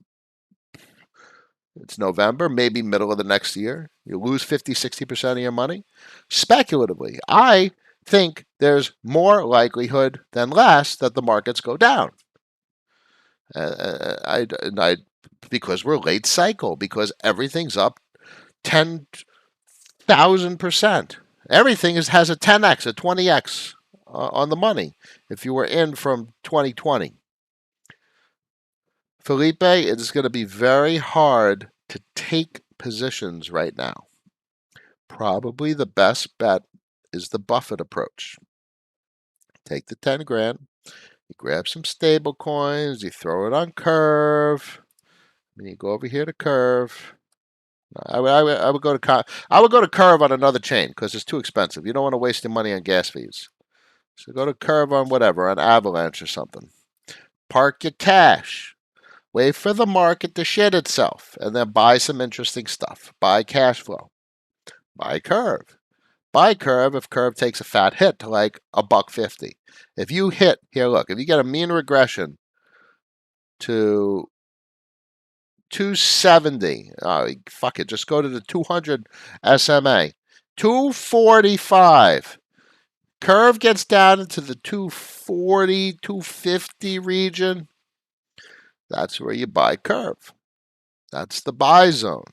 It's November, maybe middle of the next year. You lose 50, 60% of your money. Speculatively, I think there's more likelihood than less that the markets go down. Because we're late cycle, because everything's up 10,000%. Everything has a 10x, a 20x on the money if you were in from 2020. Felipe, it is going to be very hard to take positions right now. Probably the best bet is the Buffett approach. Take the 10 grand, you grab some stable coins, you throw it on Curve, and you go over here to Curve. I would go to Curve on another chain because it's too expensive. You don't want to waste your money on gas fees. So go to Curve on whatever, on Avalanche or something. Park your cash. Wait for the market to shit itself, and then buy some interesting stuff. Buy cash flow. Buy Curve. Buy Curve if Curve takes a fat hit to like $1.50. If you hit, here look, if you get a mean regression to 270, fuck it, just go to the 200 SMA. 245. Curve gets down into the 240, 250 region. That's where you buy Curve. That's the buy zone.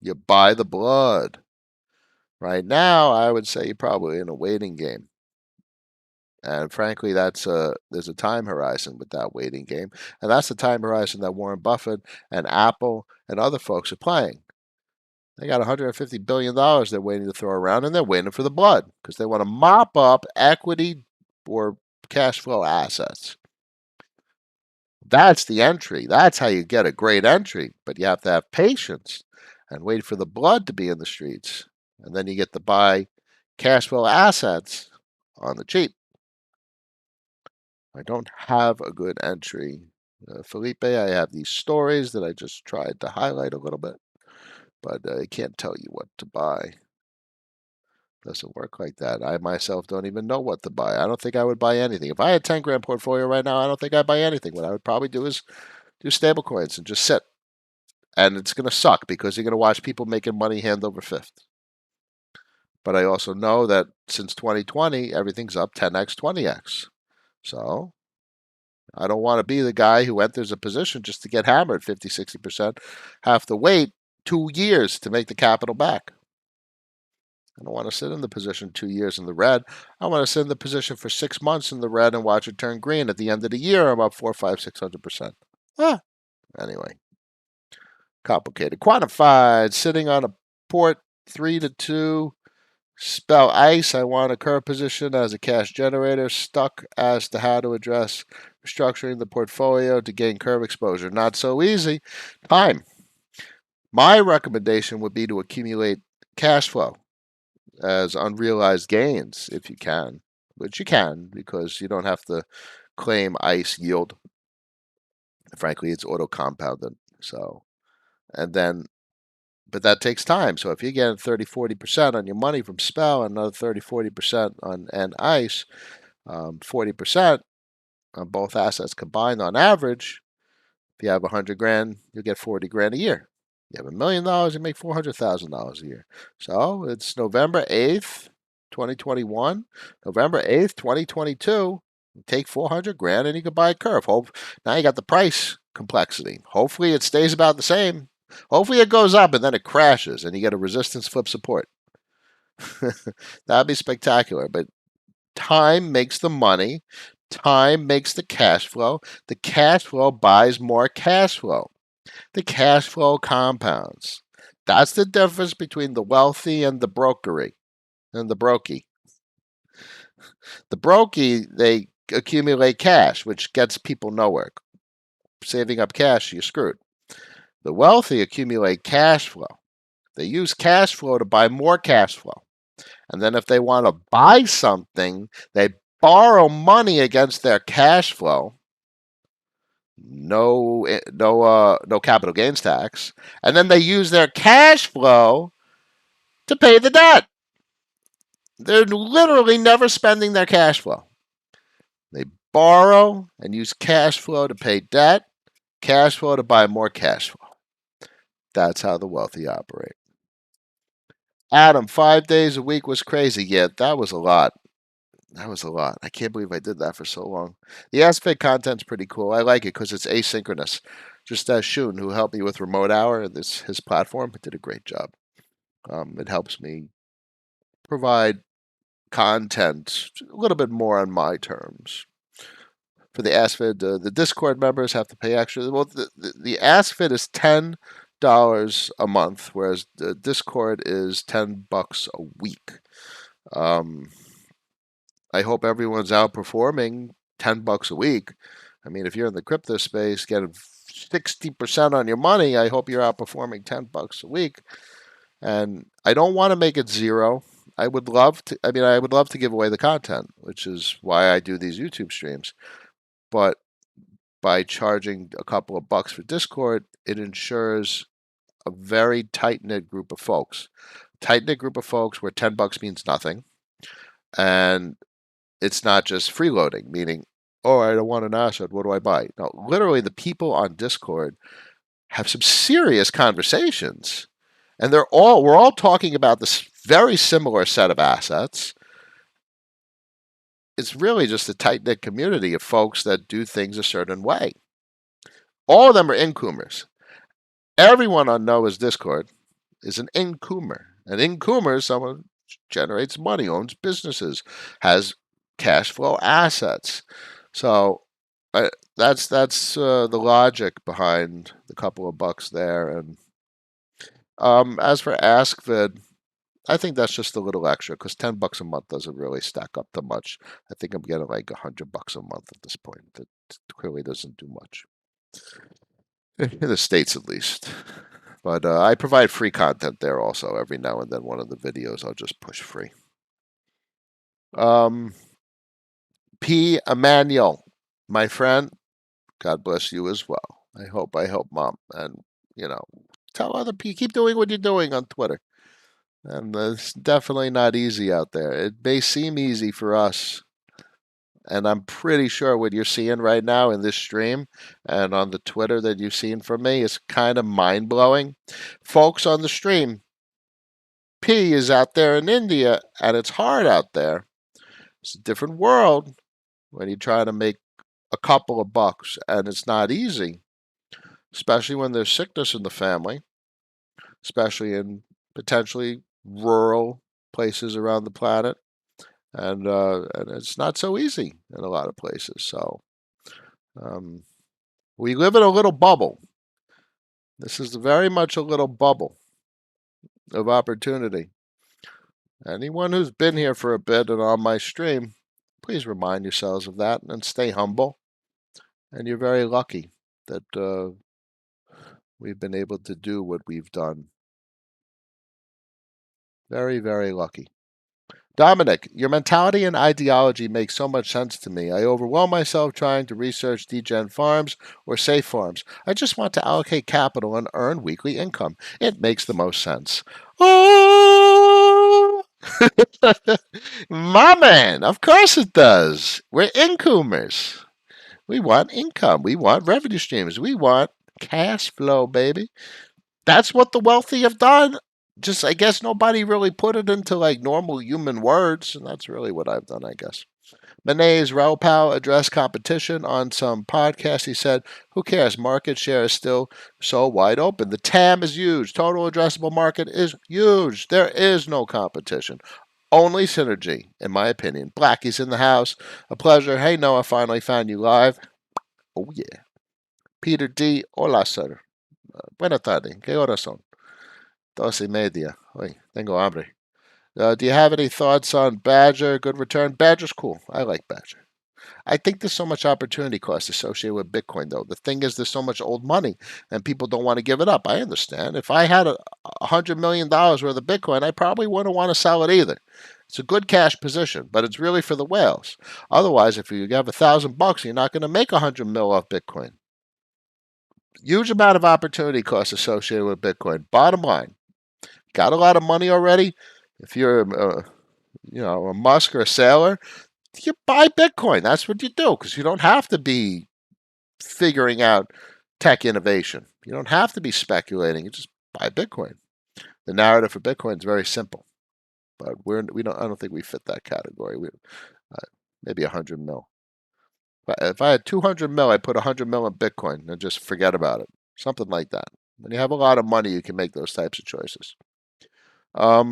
You buy the blood. Right now, I would say you're probably in a waiting game. And frankly, there's a time horizon with that waiting game. And that's the time horizon that Warren Buffett and Apple and other folks are playing. They got $150 billion they're waiting to throw around, and they're waiting for the blood because they want to mop up equity or cash flow assets. That's the entry. That's how you get a great entry. But you have to have patience and wait for the blood to be in the streets. And then you get to buy cash flow assets on the cheap. I don't have a good entry. Felipe, I have these stories that I just tried to highlight a little bit, but I can't tell you what to buy. Doesn't work like that. I myself don't even know what to buy. I don't think I would buy anything. If I had 10 grand portfolio right now, I don't think I'd buy anything. What I would probably do is do stable coins and just sit. And it's going to suck because you're going to watch people making money hand over fist. But I also know that since 2020, everything's up 10x, 20x. So I don't want to be the guy who enters a position just to get hammered 50, 60%, have to wait 2 years to make the capital back. I don't want to sit in the position 2 years in the red. I want to sit in the position for 6 months in the red and watch it turn green. At the end of the year, I'm up 4, 5, 600%. Anyway, complicated. Quantified, sitting on a port 3-2. Spell ICE, I want a curve position as a cash generator. Stuck as to how to address restructuring the portfolio to gain curve exposure. Not so easy. Time. My recommendation would be to accumulate cash flow as unrealized gains if you can, which you can because you don't have to claim ICE yield. Frankly, it's auto compounded. So, and then but that takes time. So if you get 30, 40% on your money from Spell, another 30, 40% on and ICE, 40% on both assets combined on average, if you have 100 grand, you'll get 40 grand a year. You have $1 million, you make $400,000 a year. So it's November 8th, 2021, November 8th, 2022. Take 400 grand and you can buy a curve. Now you got the price complexity. Hopefully it stays about the same. Hopefully it goes up and then it crashes and you get a resistance flip support. That'd be spectacular. But time makes the money. Time makes the cash flow. The cash flow buys more cash flow. The cash flow compounds. That's the difference between the wealthy and the brokery and the brokey. The brokey, they accumulate cash, which gets people nowhere. Saving up cash, you're screwed. The wealthy accumulate cash flow. They use cash flow to buy more cash flow. And then if they want to buy something, they borrow money against their cash flow. No capital gains tax. And then they use their cash flow to pay the debt. They're literally never spending their cash flow. They borrow and use cash flow to pay debt, cash flow to buy more cash flow. That's how the wealthy operate. Adam, 5 days a week was crazy. Yeah, that was a lot. That was a lot. I can't believe I did that for so long. The Aspect content's pretty cool. I like it because it's asynchronous. Just as Shun, who helped me with Remote Hour, his platform, did a great job. It helps me provide content a little bit more on my terms. For the AskFed, the Discord members have to pay extra. Well, the AskFed is $10 a month, whereas the Discord is $10 a week. I hope everyone's outperforming $10 a week. I mean, if you're in the crypto space, getting 60% on your money, I hope you're outperforming $10 a week. And I don't want to make it zero. I would love to. I mean, I would love to give away the content, which is why I do these YouTube streams. But by charging a couple of bucks for Discord, it ensures a very tight knit group of folks. Tight knit group of folks where $10 means nothing, and it's not just freeloading, meaning, oh, I don't want an asset. What do I buy? No, literally, the people on Discord have some serious conversations, and we're all talking about this very similar set of assets. It's really just a tight knit community of folks that do things a certain way. All of them are incomers. Everyone on Noah's Discord is an incomer. An incomer is someone who generates money, owns businesses, has cash flow assets. So that's the logic behind the couple of bucks there. And as for AskVid, I think that's just a little extra because $10 a month doesn't really stack up to much. I think I'm getting like $100 a month at this point. That clearly doesn't do much in the States, at least. But I provide free content there also. Every now and then, one of the videos I'll just push free. P. Emmanuel, my friend, God bless you as well. I hope, Mom. And, tell other people, keep doing what you're doing on Twitter. And it's definitely not easy out there. It may seem easy for us. And I'm pretty sure what you're seeing right now in this stream and on the Twitter that you've seen from me is kind of mind-blowing. Folks on the stream, P is out there in India, and it's hard out there. It's a different world when you try to make a couple of bucks, and it's not easy, especially when there's sickness in the family, especially in potentially rural places around the planet, and it's not so easy in a lot of places. So we live in a little bubble. This is very much a little bubble of opportunity. Anyone who's been here for a bit and on my stream, please remind yourselves of that and stay humble. And you're very lucky that we've been able to do what we've done. Very, very lucky. Dominic, your mentality and ideology make so much sense to me. I overwhelm myself trying to research degen farms or safe farms. I just want to allocate capital and earn weekly income. It makes the most sense. Oh, my man, of course it does. We're incomers. We want income. We want revenue streams. We want cash flow, baby. That's what the wealthy have done. Just, I guess nobody really put it into like normal human words, and that's really what I've done, I guess. Monet's Raoul Powell addressed competition on some podcast. He said, who cares? Market share is still so wide open. The TAM is huge. Total addressable market is huge. There is no competition. Only synergy, in my opinion. Blackie's in the house. A pleasure. Hey, Noah, finally found you live. Oh, yeah. Peter D. Hola, sir. Buenas tardes. ¿Qué horas son? 12:30. Oy, tengo hambre. Do you have any thoughts on Badger? Good return? Badger's cool. I like Badger. I think there's so much opportunity cost associated with Bitcoin, though. The thing is, there's so much old money, and people don't want to give it up. I understand. If I had $100 million worth of Bitcoin, I probably wouldn't want to sell it either. It's a good cash position, but it's really for the whales. Otherwise, if you have $1,000, you're not going to make 100 mil off Bitcoin. Huge amount of opportunity cost associated with Bitcoin. Bottom line, got a lot of money already. If you're a Musk or a Sailor, you buy Bitcoin. That's what you do because you don't have to be figuring out tech innovation. You don't have to be speculating. You just buy Bitcoin. The narrative for Bitcoin is very simple, but we don't. I don't think we fit that category. Maybe 100 mil. If I had 200 mil, I'd put 100 mil in Bitcoin and just forget about it. Something like that. When you have a lot of money, you can make those types of choices. I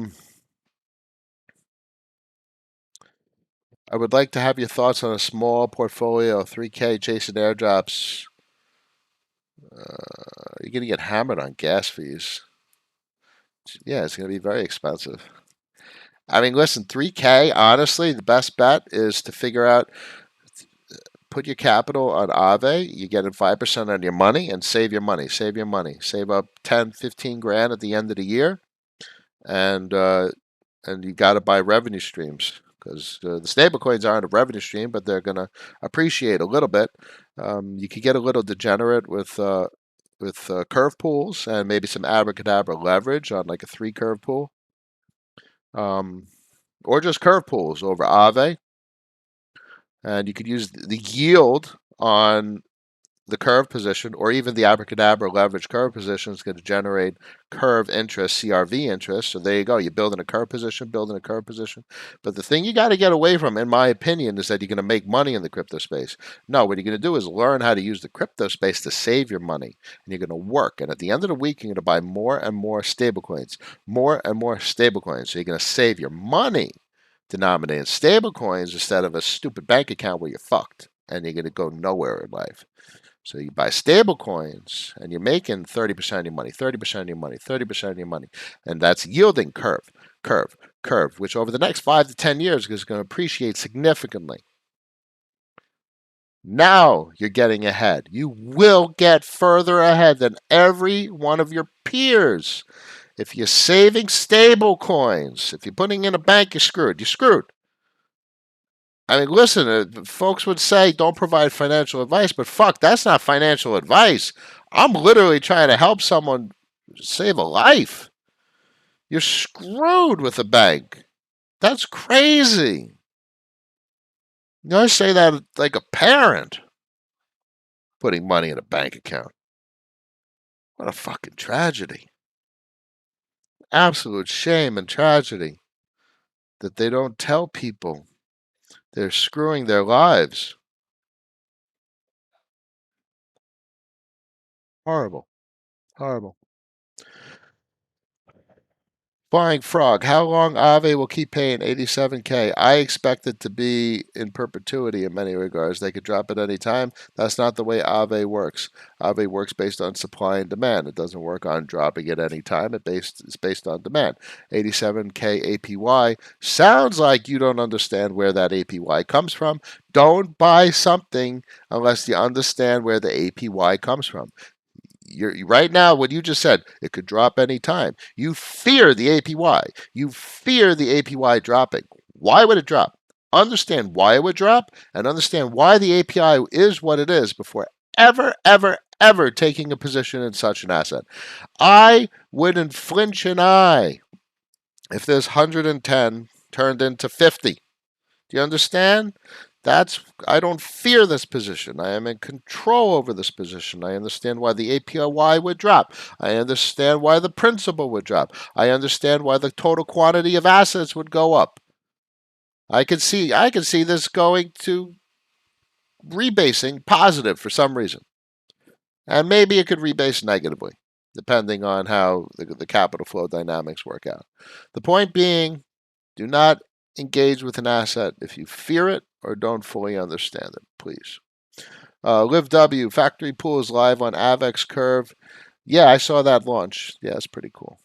would like to have your thoughts on a small portfolio of 3K chasing airdrops. You're going to get hammered on gas fees. Yeah, it's going to be very expensive. I mean, listen, 3K, honestly, the best bet is to figure out, put your capital on Aave. You're getting 5% on your money and save your money. Save your money. Save up 10, 15 grand at the end of the year. And you got to buy revenue streams because the stablecoins aren't a revenue stream, but they're going to appreciate a little bit. You could get a little degenerate with curve pools and maybe some abracadabra leverage on like a 3 curve pool, or just curve pools over Aave. And you could use the yield on the curve position, or even the abracadabra leverage curve position is going to generate curve interest, CRV interest. So there you go. You're building a curve position, building a curve position. But the thing you got to get away from, in my opinion, is that you're going to make money in the crypto space. No, what you're going to do is learn how to use the crypto space to save your money. And you're going to work. And at the end of the week, you're going to buy more and more stablecoins, more and more stablecoins. So you're going to save your money denominated in stablecoins instead of a stupid bank account where you're fucked and you're going to go nowhere in life. So you buy stable coins and you're making 30% of your money, 30% of your money, 30% of your money. And that's yielding curve, which over the next 5 to 10 years is going to appreciate significantly. Now you're getting ahead. You will get further ahead than every one of your peers. If you're saving stable coins, if you're putting in a bank, you're screwed. You're screwed. I mean, listen, folks would say don't provide financial advice, but fuck, that's not financial advice. I'm literally trying to help someone save a life. You're screwed with a bank. That's crazy. You know, I say that like a parent putting money in a bank account. What a fucking tragedy. Absolute shame and tragedy that they don't tell people they're screwing their lives. Horrible. Horrible. Flying Frog, how long Aave will keep paying 87K? I expect it to be in perpetuity in many regards. They could drop at any time. That's not the way Aave works. Aave works based on supply and demand. It doesn't work on dropping at any time. It's based on demand. 87K APY sounds like you don't understand where that APY comes from. Don't buy something unless you understand where the APY comes from. You're right now, what you just said, it could drop any time. You fear the APY. You fear the APY dropping. Why would it drop? Understand why it would drop and understand why the API is what it is before ever taking a position in such an asset. I wouldn't flinch an eye if this 110 turned into 50. Do you understand? I don't fear this position. I am in control over this position. I understand why the APY would drop. I understand why the principal would drop. I understand why the total quantity of assets would go up. I can see this going to rebasing positive for some reason. And maybe it could rebase negatively, depending on how the capital flow dynamics work out. The point being, do not engage with an asset if you fear it or don't fully understand it, please. Liv W, factory pool is live on Avex Curve. Yeah, I saw that launch. Yeah, it's pretty cool.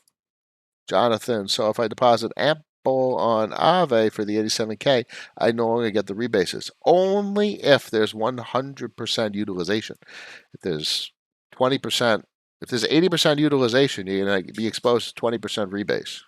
Jonathan, so if I deposit Ample on Aave for the 87K, I no longer get the rebases. Only if there's 100% utilization. If there's 20%, if there's 80% utilization, you're going to be exposed to 20% rebase,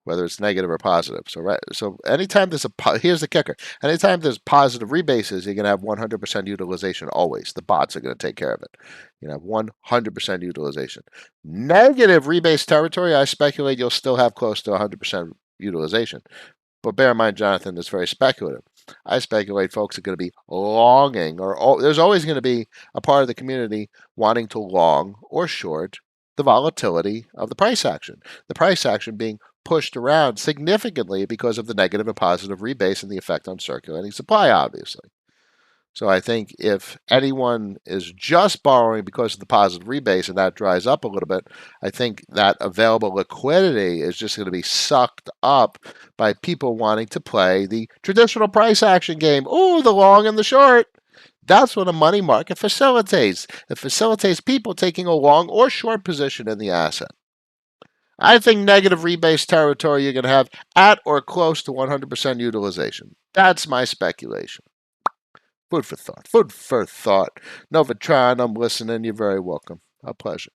whether it's negative or positive. So anytime there's here's the kicker. Anytime there's positive rebases, you're going to have 100% utilization always. The bots are going to take care of it. You're going to have 100% utilization. Negative rebase territory, I speculate you'll still have close to 100% utilization. But bear in mind, Jonathan, it's very speculative. I speculate folks are going to be longing, or there's always going to be a part of the community wanting to long or short the volatility of the price action. The price action being pushed around significantly because of the negative and positive rebase and the effect on circulating supply, obviously. So I think if anyone is just borrowing because of the positive rebase and that dries up a little bit, I think that available liquidity is just going to be sucked up by people wanting to play the traditional price action game. Oh, the long and the short. That's what a money market facilitates. It facilitates people taking a long or short position in the asset. I think negative rebase territory you're going to have at or close to 100% utilization. That's my speculation. Food for thought. Food for thought. Novatron, I'm listening. You're very welcome. A pleasure.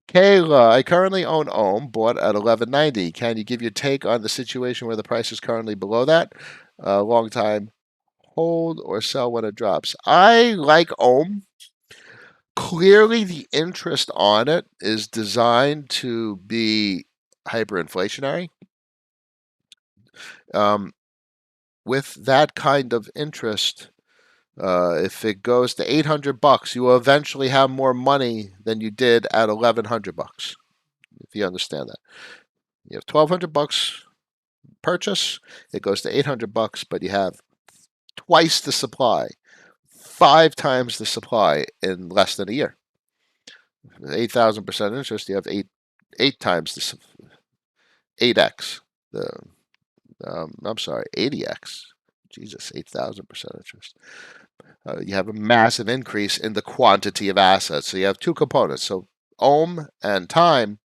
Kayla, I currently own Ohm, bought at 11.90. Can you give your take on the situation where the price is currently below that? Long time hold or sell when it drops. I like Ohm. Clearly, the interest on it is designed to be hyperinflationary. With that kind of interest, if it goes to $800, you will eventually have more money than you did at $1,100. If you understand that, you have $1,200 purchase. It goes to $800, but you have twice the supply, 5 times the supply in less than a year. 8,000% interest. You have eight times the 8x. I'm sorry, 80x. Jesus, 8,000% interest. You have a massive increase in the quantity of assets. So you have two components. So Ohm and time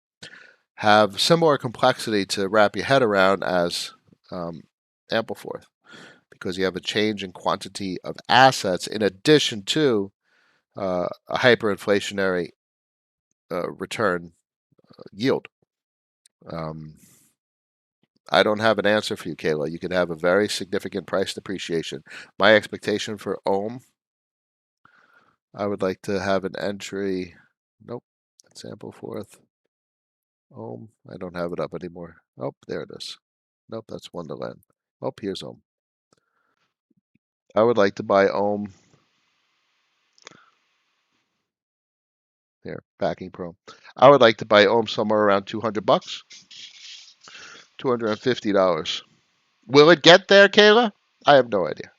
have similar complexity to wrap your head around as Ampleforth, because you have a change in quantity of assets in addition to a hyperinflationary return yield. I don't have an answer for you, Kayla. You could have a very significant price depreciation. My expectation for Ohm, I would like to have an entry. Nope, that's Ampleforth. Ohm, I don't have it up anymore. Oh, there it is. Nope, that's Wonderland. Oh, here's Ohm. I would like to buy Ohm. Here, backing pro. I would like to buy Ohm somewhere around $200, $250. Will it get there, Kayla? I have no idea.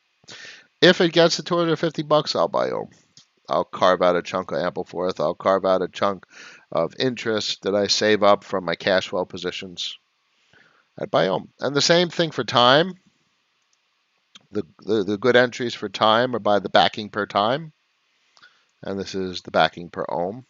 If it gets to $250, I'll buy Ohm. I'll carve out a chunk of Ampleforth. I'll carve out a chunk of interest that I save up from my cash flow positions. I'd buy Ohm. And the same thing for time. The good entries for time are by the backing per time. And this is the backing per Ohm.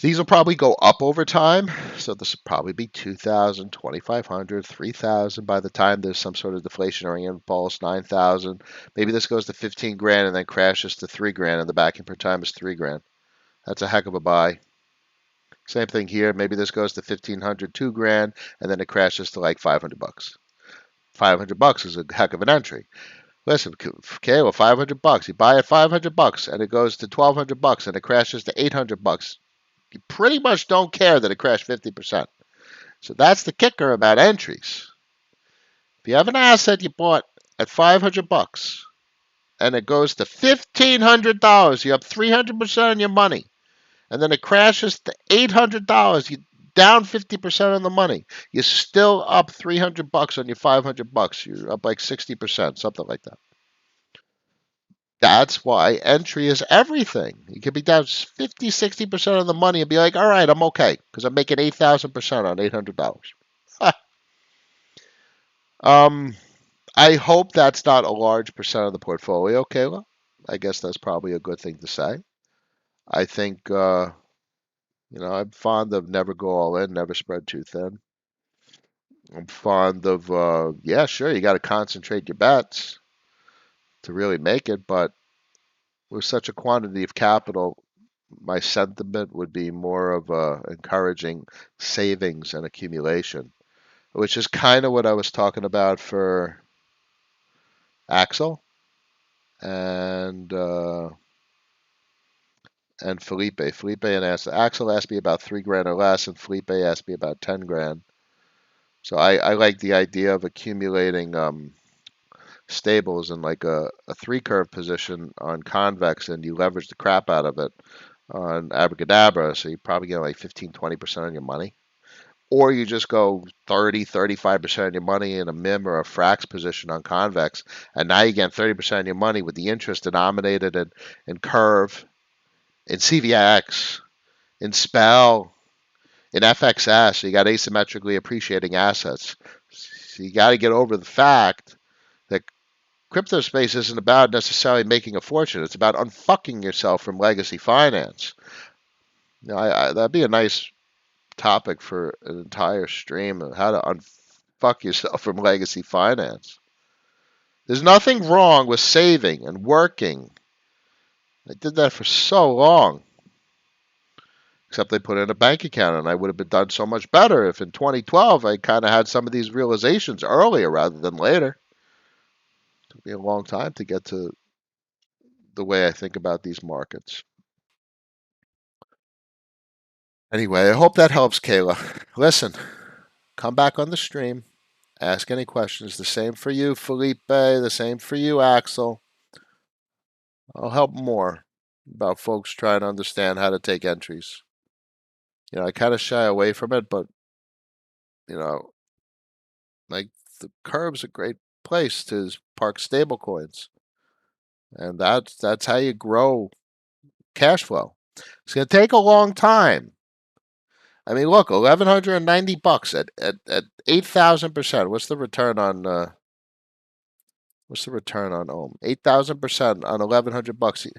These will probably go up over time. So this will probably be 2,000, 2,500, 3,000 by the time there's some sort of deflationary impulse, 9,000. Maybe this goes to 15 grand and then crashes to 3 grand and the backing per time is 3 grand. That's a heck of a buy. Same thing here. Maybe this goes to 1,500, 2 grand, and then it crashes to like $500. $500 is a heck of an entry. Listen, okay, well, $500. You buy at $500 and it goes to $1,200 and it crashes to $800. You pretty much don't care that it crashed 50%. So that's the kicker about entries. If you have an asset you bought at $500 and it goes to $1,500, you're up 300% on your money. And then it crashes to $800, you down 50% on the money. You're still up $300 on your $500. You're up like 60%, something like that. That's why entry is everything. You could be down 50, 60% of the money and be like, all right, I'm okay, because I'm making 8,000% on $800. I hope that's not a large percent of the portfolio, Kayla. I guess that's probably a good thing to say. I think, I'm fond of never go all in, never spread too thin. I'm fond of, yeah, sure, you got to concentrate your bets to really make it, but with such a quantity of capital, my sentiment would be more of encouraging savings and accumulation, which is kind of what I was talking about for Axel and Felipe. Felipe and Axel asked me about 3 grand or less, and Felipe asked me about 10 grand. So I like the idea of accumulating stables in like a 3 curve position on convex, and you leverage the crap out of it on Abracadabra, so you probably get like 15-20% on your money. Or you just go 30-35% of your money in a MIM or a Frax position on Convex, and now you get 30% of your money with the interest denominated in Curve, in CVX, in Spell, in FXS. So you got asymmetrically appreciating assets. So you got to get over the fact that crypto space isn't about necessarily making a fortune. It's about unfucking yourself from legacy finance. You know, that'd be a nice topic for an entire stream of how to unfuck yourself from legacy finance. There's nothing wrong with saving and working. I did that for so long. Except they put in a bank account, and I would have been done so much better if in 2012 I kind of had some of these realizations earlier rather than later. It took me a long time to get to the way I think about these markets. Anyway, I hope that helps, Kayla. Listen, come back on the stream. Ask any questions. The same for you, Felipe. The same for you, Axel. I'll help more about folks trying to understand how to take entries. You know, I kind of shy away from it, but, you know, like the Curve's a great place to park stablecoins. And that's how you grow cash flow. It's going to take a long time. I mean, look, $1,190 at 8,000%. What's the return on Ohm? 8,000% on $1,100.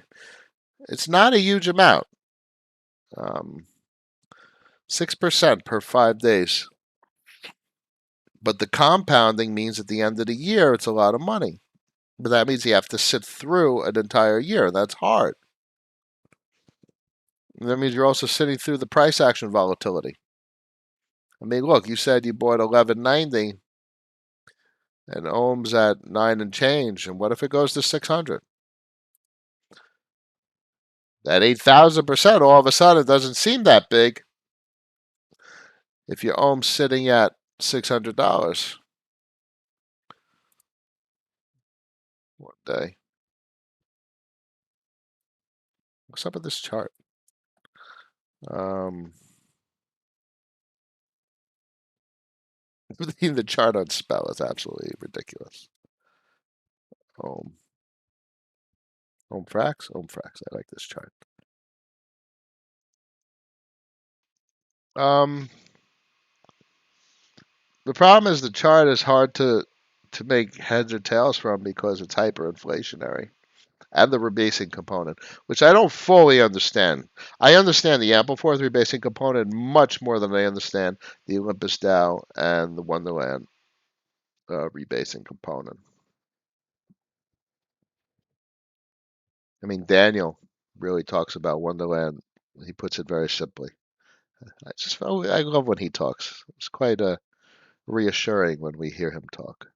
It's not a huge amount. 6% per 5 days. But the compounding means at the end of the year, it's a lot of money. But that means you have to sit through an entire year. That's hard. And that means you're also sitting through the price action volatility. I mean, look, you said you bought 1190 and Ohm's at 9 and change. And what if it goes to 600? That 8,000%, all of a sudden, it doesn't seem that big if your Ohm's sitting at $600 one day. What's up with this chart? The chart on Spell is absolutely ridiculous. Ohm Frax? Ohm Frax. I like this chart. The problem is the chart is hard to make heads or tails from because it's hyperinflationary. And the rebasing component, which I don't fully understand. I understand the Ampleforth rebasing component much more than I understand the Olympus DAO and the Wonderland rebasing component. I mean, Daniel really talks about Wonderland. He puts it very simply. I love when he talks. It's quite reassuring when we hear him talk.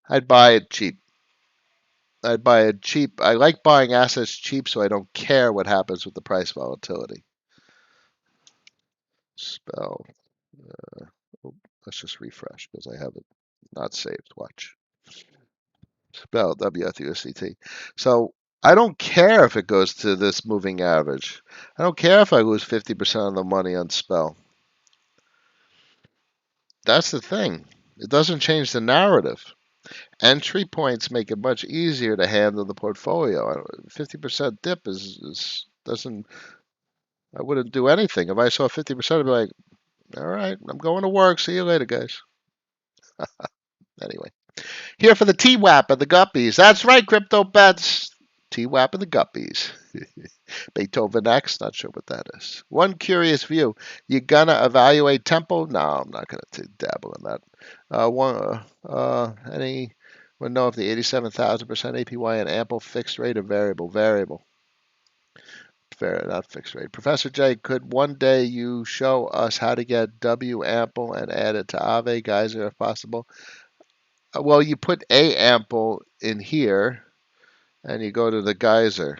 I'd buy it cheap. I like buying assets cheap so I don't care what happens with the price volatility. Spell. Let's just refresh because I have it not saved. Watch. Spell WFUSDT. So I don't care if it goes to this moving average. I don't care if I lose 50% of the money on Spell. That's the thing. It doesn't change the narrative. Entry points make it much easier to handle the portfolio. 50% dip doesn't. I wouldn't do anything if I saw 50%. I'd be like, all right, I'm going to work. See you later, guys. Anyway, here for the TWAP and the Guppies. That's right, crypto bets. TWAP and the Guppies. Beethoven X, not sure what that is. One curious view. You gonna evaluate Tempo? No, I'm not gonna dabble in that. Anyone know if the 87,000% APY and Ample fixed rate or variable? Variable. Fair, not fixed rate. Professor J, could one day you show us how to get W Ample and add it to Aave Geyser if possible? Well, you put A Ample in here, and you go to the Geyser.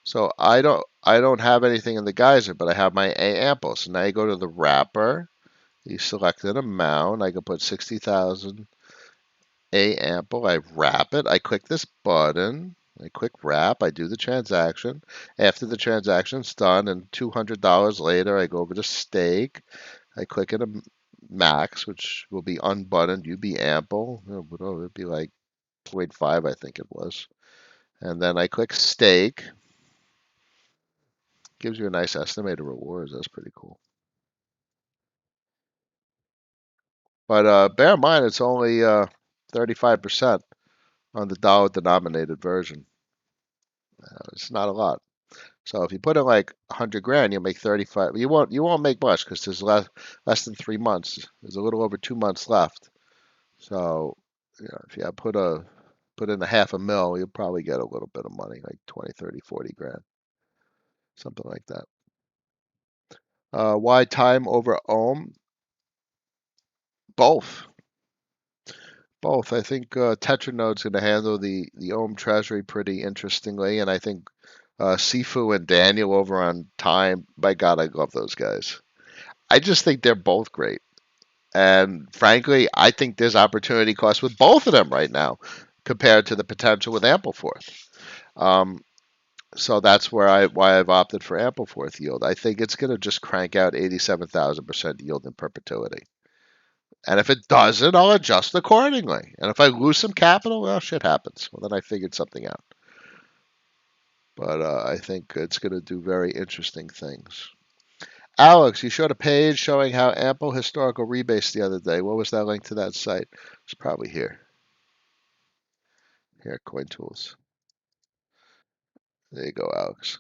So I don't have anything in the Geyser, but I have my A Ample. So now you go to the wrapper. You select an amount. I can put 60,000 A Ample. I wrap it. I click this button. I click wrap. I do the transaction. After the transaction's done, and $200 later, I go over to stake. I click in a max, which will be unbuttoned. You be ample. It'd be like 0.5, I think it was. And then I click stake. Gives you a nice estimated rewards. That's pretty cool. But bear in mind, it's only 35% on the dollar denominated version. It's not a lot. So if you put in like 100 grand, you'll make 35. You won't make much because there's less than 3 months. There's a little over 2 months left. So if you put in a half a mil, you'll probably get a little bit of money, like 20, 30, 40 grand, something like that. Why time over ohm? Both. Both. I think Tetranode's going to handle the ohm treasury pretty interestingly, and I think Sifu and Daniel over on Time. By God, I love those guys. I just think they're both great. And frankly, I think there's opportunity cost with both of them right now compared to the potential with Ampleforth. So that's why I've opted for Ampleforth yield. I think it's going to just crank out 87,000% yield in perpetuity. And if it doesn't, I'll adjust accordingly. And if I lose some capital, well, shit happens. Well, then I figured something out. But I think it's going to do very interesting things. Alex, you showed a page showing how ample historical rebase the other day. What was that link to that site? It's probably here. Here, Coin Tools. There you go, Alex.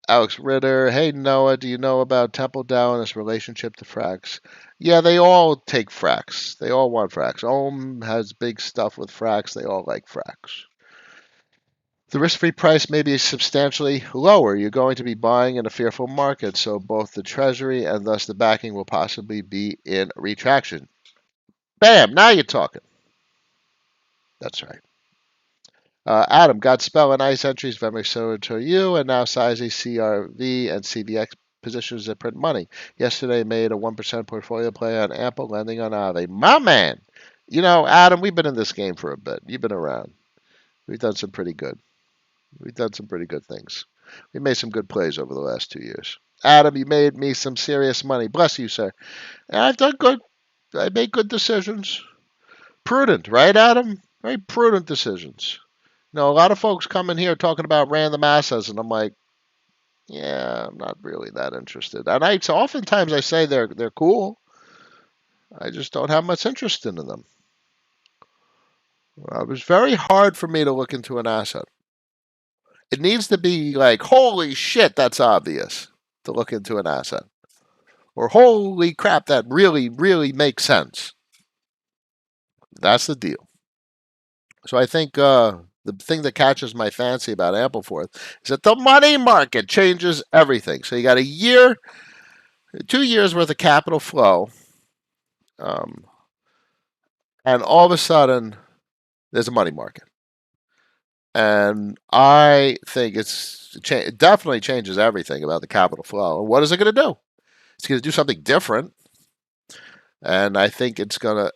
Alex Ritter. Hey, Noah, do you know about Temple DAO and its relationship to Frax? Yeah, they all take Frax. They all want Frax. Ohm has big stuff with Frax. They all like Frax. The risk-free price may be substantially lower. You're going to be buying in a fearful market, so both the Treasury and thus the backing will possibly be in retraction. Bam! Now you're talking. That's right. Adam, Godspell and ICE entries very similar to you, and now sizing CRV and CVX positions that print money. Yesterday made a 1% portfolio play on Ample, lending on Aave. My man! Adam, we've been in this game for a bit. You've been around. We've done some pretty good. We've done some pretty good things. We made some good plays over the last 2 years. Adam, you made me some serious money. Bless you, sir. And I've done good. I made good decisions. Prudent, right, Adam? Very prudent decisions. A lot of folks come in here talking about random assets, and I'm like, yeah, I'm not really that interested. And oftentimes I say they're cool. I just don't have much interest in them. It was very hard for me to look into an asset. It needs to be like, holy shit, that's obvious to look into an asset. Or holy crap, that really, really makes sense. That's the deal. So I think the thing that catches my fancy about Ampleforth is that the money market changes everything. So you got 2 years worth of capital flow, and all of a sudden there's a money market. And I think it definitely changes everything about the capital flow. And what is it going to do? It's going to do something different. And I think it's going to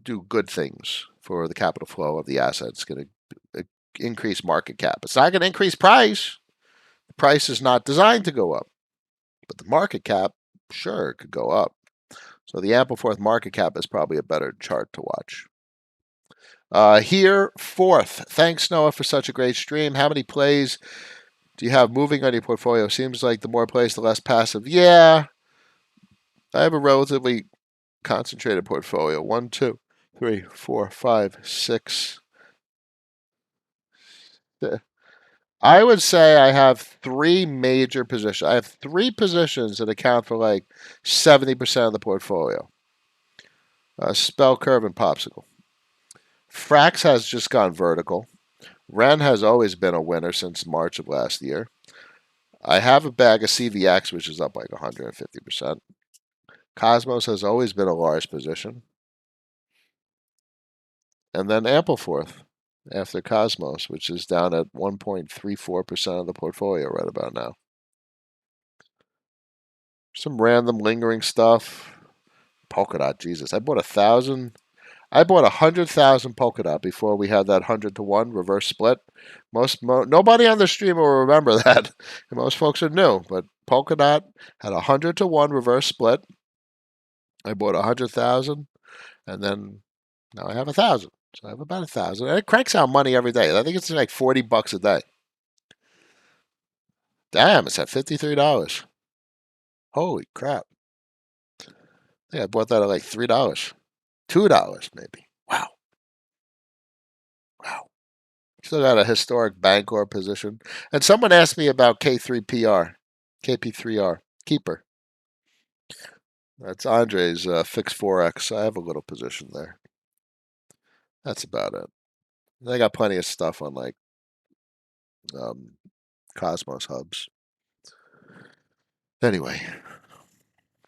do good things for the capital flow of the asset. It's going to increase market cap. It's not going to increase price. The price is not designed to go up. But the market cap, sure, it could go up. So the Ampleforth market cap is probably a better chart to watch. Here, fourth. Thanks, Noah, for such a great stream. How many plays do you have moving on your portfolio? Seems like the more plays, the less passive. Yeah, I have a relatively concentrated portfolio. 1, 2, 3, 4, 5, 6. I would say I have 3 major positions. I have 3 positions that account for like 70% of the portfolio. Spell Curve and Popsicle. Frax has just gone vertical. Ren has always been a winner since March of last year. I have a bag of CVX, which is up like 150%. Cosmos has always been a large position. And then Ampleforth after Cosmos, which is down at 1.34% of the portfolio right about now. Some random lingering stuff. Polkadot, Jesus. I bought 1,000. I bought 100,000 Polkadot before we had that 100-to-1 reverse split. Nobody on the stream will remember that. Most folks are new, but Polkadot had 100-to-1 reverse split. I bought 100,000, and then now I have 1,000. So I have about 1,000. And it cranks out money every day. I think it's like $40 a day. Damn, it's at $53. Holy crap. I think I bought that at like $3. $2 maybe. Wow. Wow. Still got a historic Bancor position. And someone asked me about K3PR, KP3R, Keeper. That's Andre's fixed Forex. I have a little position there. That's about it. I got plenty of stuff on like Cosmos hubs. Anyway.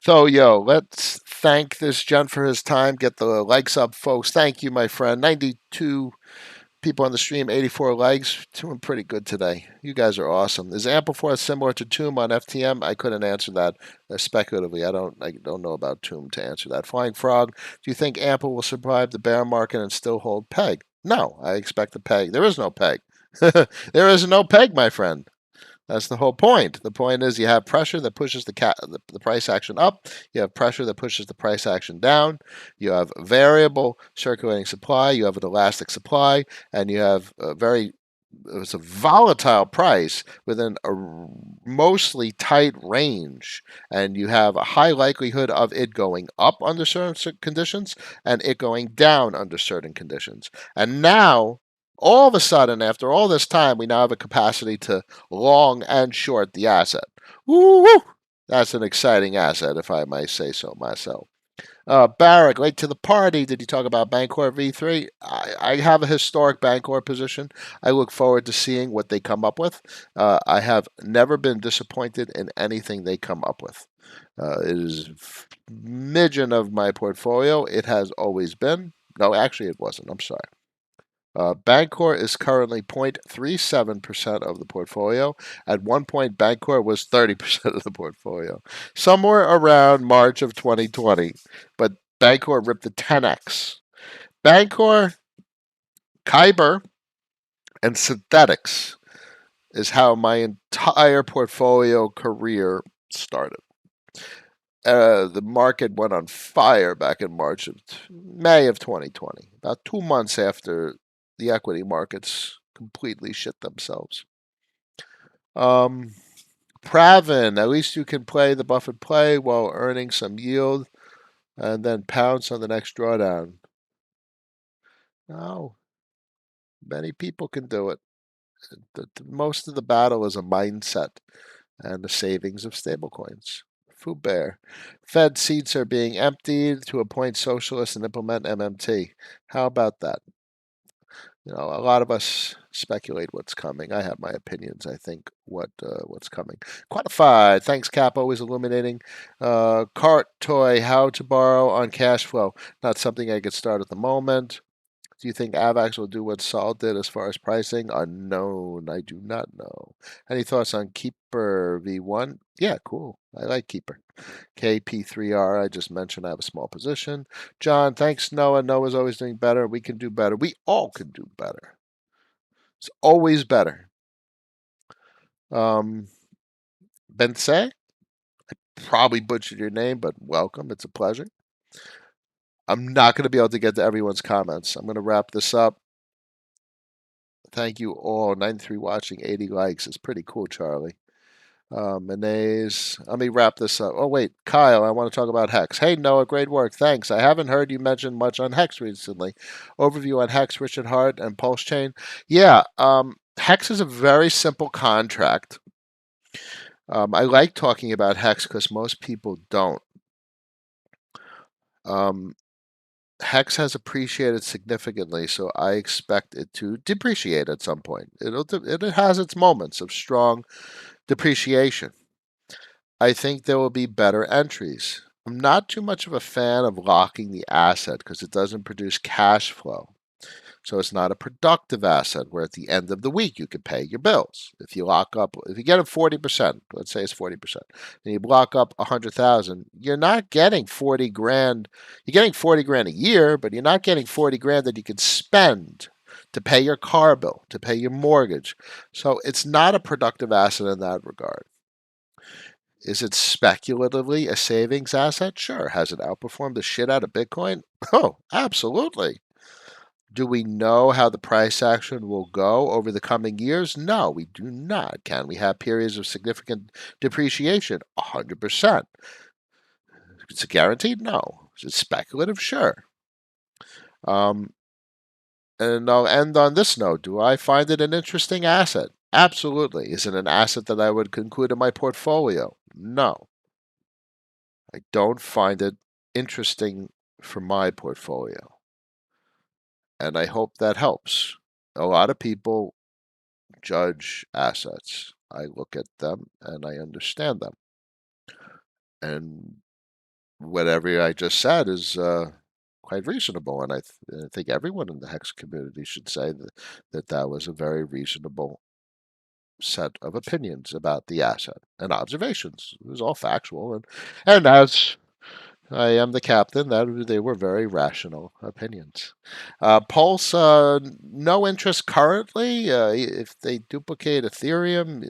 So, let's thank this gent for his time. Get the likes up, folks. Thank you, my friend. 92 people on the stream, 84 likes. Doing pretty good today. You guys are awesome. Is Ampleforth similar to Tomb on FTM? I couldn't answer that speculatively. I don't know about Tomb to answer that. Flying Frog, do you think Ample will survive the bear market and still hold peg? No, I expect the peg. There is no peg. There is no peg, my friend. That's the whole point. The point is you have pressure that pushes the price action up. You have pressure that pushes the price action down. You have variable circulating supply. You have an elastic supply, and you have it's a volatile price within a mostly tight range, and you have a high likelihood of it going up under certain conditions and it going down under certain conditions. And now, all of a sudden, after all this time, we now have a capacity to long and short the asset. Woo! That's an exciting asset, if I may say so myself. Barrick, late to the party. Did you talk about Bancor V3? I have a historic Bancor position. I look forward to seeing what they come up with. I have never been disappointed in anything they come up with. It is midget of my portfolio. It has always been. No, actually, it wasn't. I'm sorry. Bancor is currently 0.37% of the portfolio. At one point, Bancor was 30% of the portfolio, somewhere around March of 2020. But Bancor ripped the 10x. Bancor, Kyber, and synthetics is how my entire portfolio career started. The market went on fire back in May of 2020, about 2 months after the equity markets completely shit themselves. Pravin, at least you can play the Buffett play while earning some yield and then pounce on the next drawdown. No, many people can do it. Most of the battle is a mindset and the savings of stablecoins. Bear. Fed seats are being emptied to appoint socialists and implement MMT. How about that? A lot of us speculate what's coming. I have my opinions. I think what's coming. Quantified. Thanks, Cap. Always illuminating. Cart toy. How to borrow on cash flow. Not something I could start at the moment. Do you think AVAX will do what Sol did as far as pricing? Unknown. I do not know. Any thoughts on Keeper V1? Yeah, cool. I like Keeper. KP3R, I just mentioned I have a small position. John, thanks, Noah. Noah's always doing better. We can do better. We all can do better. It's always better. Bense? I probably butchered your name, but welcome. It's a pleasure. I'm not going to be able to get to everyone's comments. I'm going to wrap this up. Thank you all. 93 watching, 80 likes. It's pretty cool, Charlie. Mayonnaise. Let me wrap this up. Oh, wait. Kyle, I want to talk about Hex. Hey, Noah, great work. Thanks. I haven't heard you mention much on Hex recently. Overview on Hex, Richard Hart, and Pulsechain. Yeah, Hex is a very simple contract. I like talking about Hex because most people don't. Hex has appreciated significantly, so I expect it to depreciate at some point. It has its moments of strong depreciation. I think there will be better entries. I'm not too much of a fan of locking the asset because it doesn't produce cash flow. So it's not a productive asset where at the end of the week you can pay your bills. If you lock up, if you get a 40%, let's say it's 40%, and you block up 100,000, you're not getting 40 grand. You're getting 40 grand a year, but you're not getting 40 grand that you can spend to pay your car bill, to pay your mortgage. So it's not a productive asset in that regard. Is it speculatively a savings asset? Sure. Has it outperformed the shit out of Bitcoin? Oh, absolutely. Do we know how the price action will go over the coming years? No, we do not. Can we have periods of significant depreciation? 100%. Is it guaranteed? No. Is it speculative? Sure. And I'll end on this note. Do I find it an interesting asset? Absolutely. Is it an asset that I would include in my portfolio? No. I don't find it interesting for my portfolio. And I hope that helps. A lot of people judge assets. I look at them and I understand them. And whatever I just said is quite reasonable. And I think everyone in the Hex community should say that was a very reasonable set of opinions about the asset and observations. It was all factual. And as I am the captain, that they were very rational opinions. Pulse, no interest currently. If they duplicate Ethereum,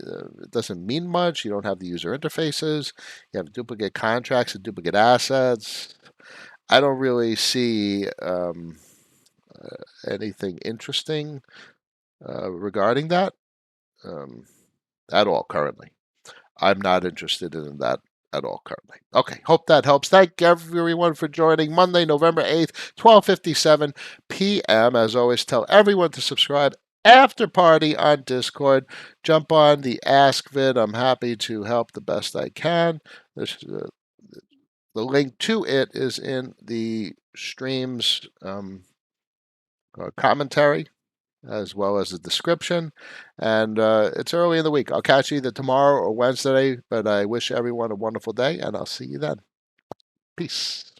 it doesn't mean much. You don't have the user interfaces. You have duplicate contracts and duplicate assets. I don't really see anything interesting regarding that at all currently. I'm not interested in that at all currently. Okay, hope that helps. Thank everyone for joining Monday, November 8th, 12:57 p.m. As always, tell everyone to subscribe. After party on Discord. Jump on the Ask vid. I'm happy to help the best I can. The link to it is in the stream's commentary as well as the description. And it's early in the week. I'll catch you either tomorrow or Wednesday, but I wish everyone a wonderful day, and I'll see you then. Peace.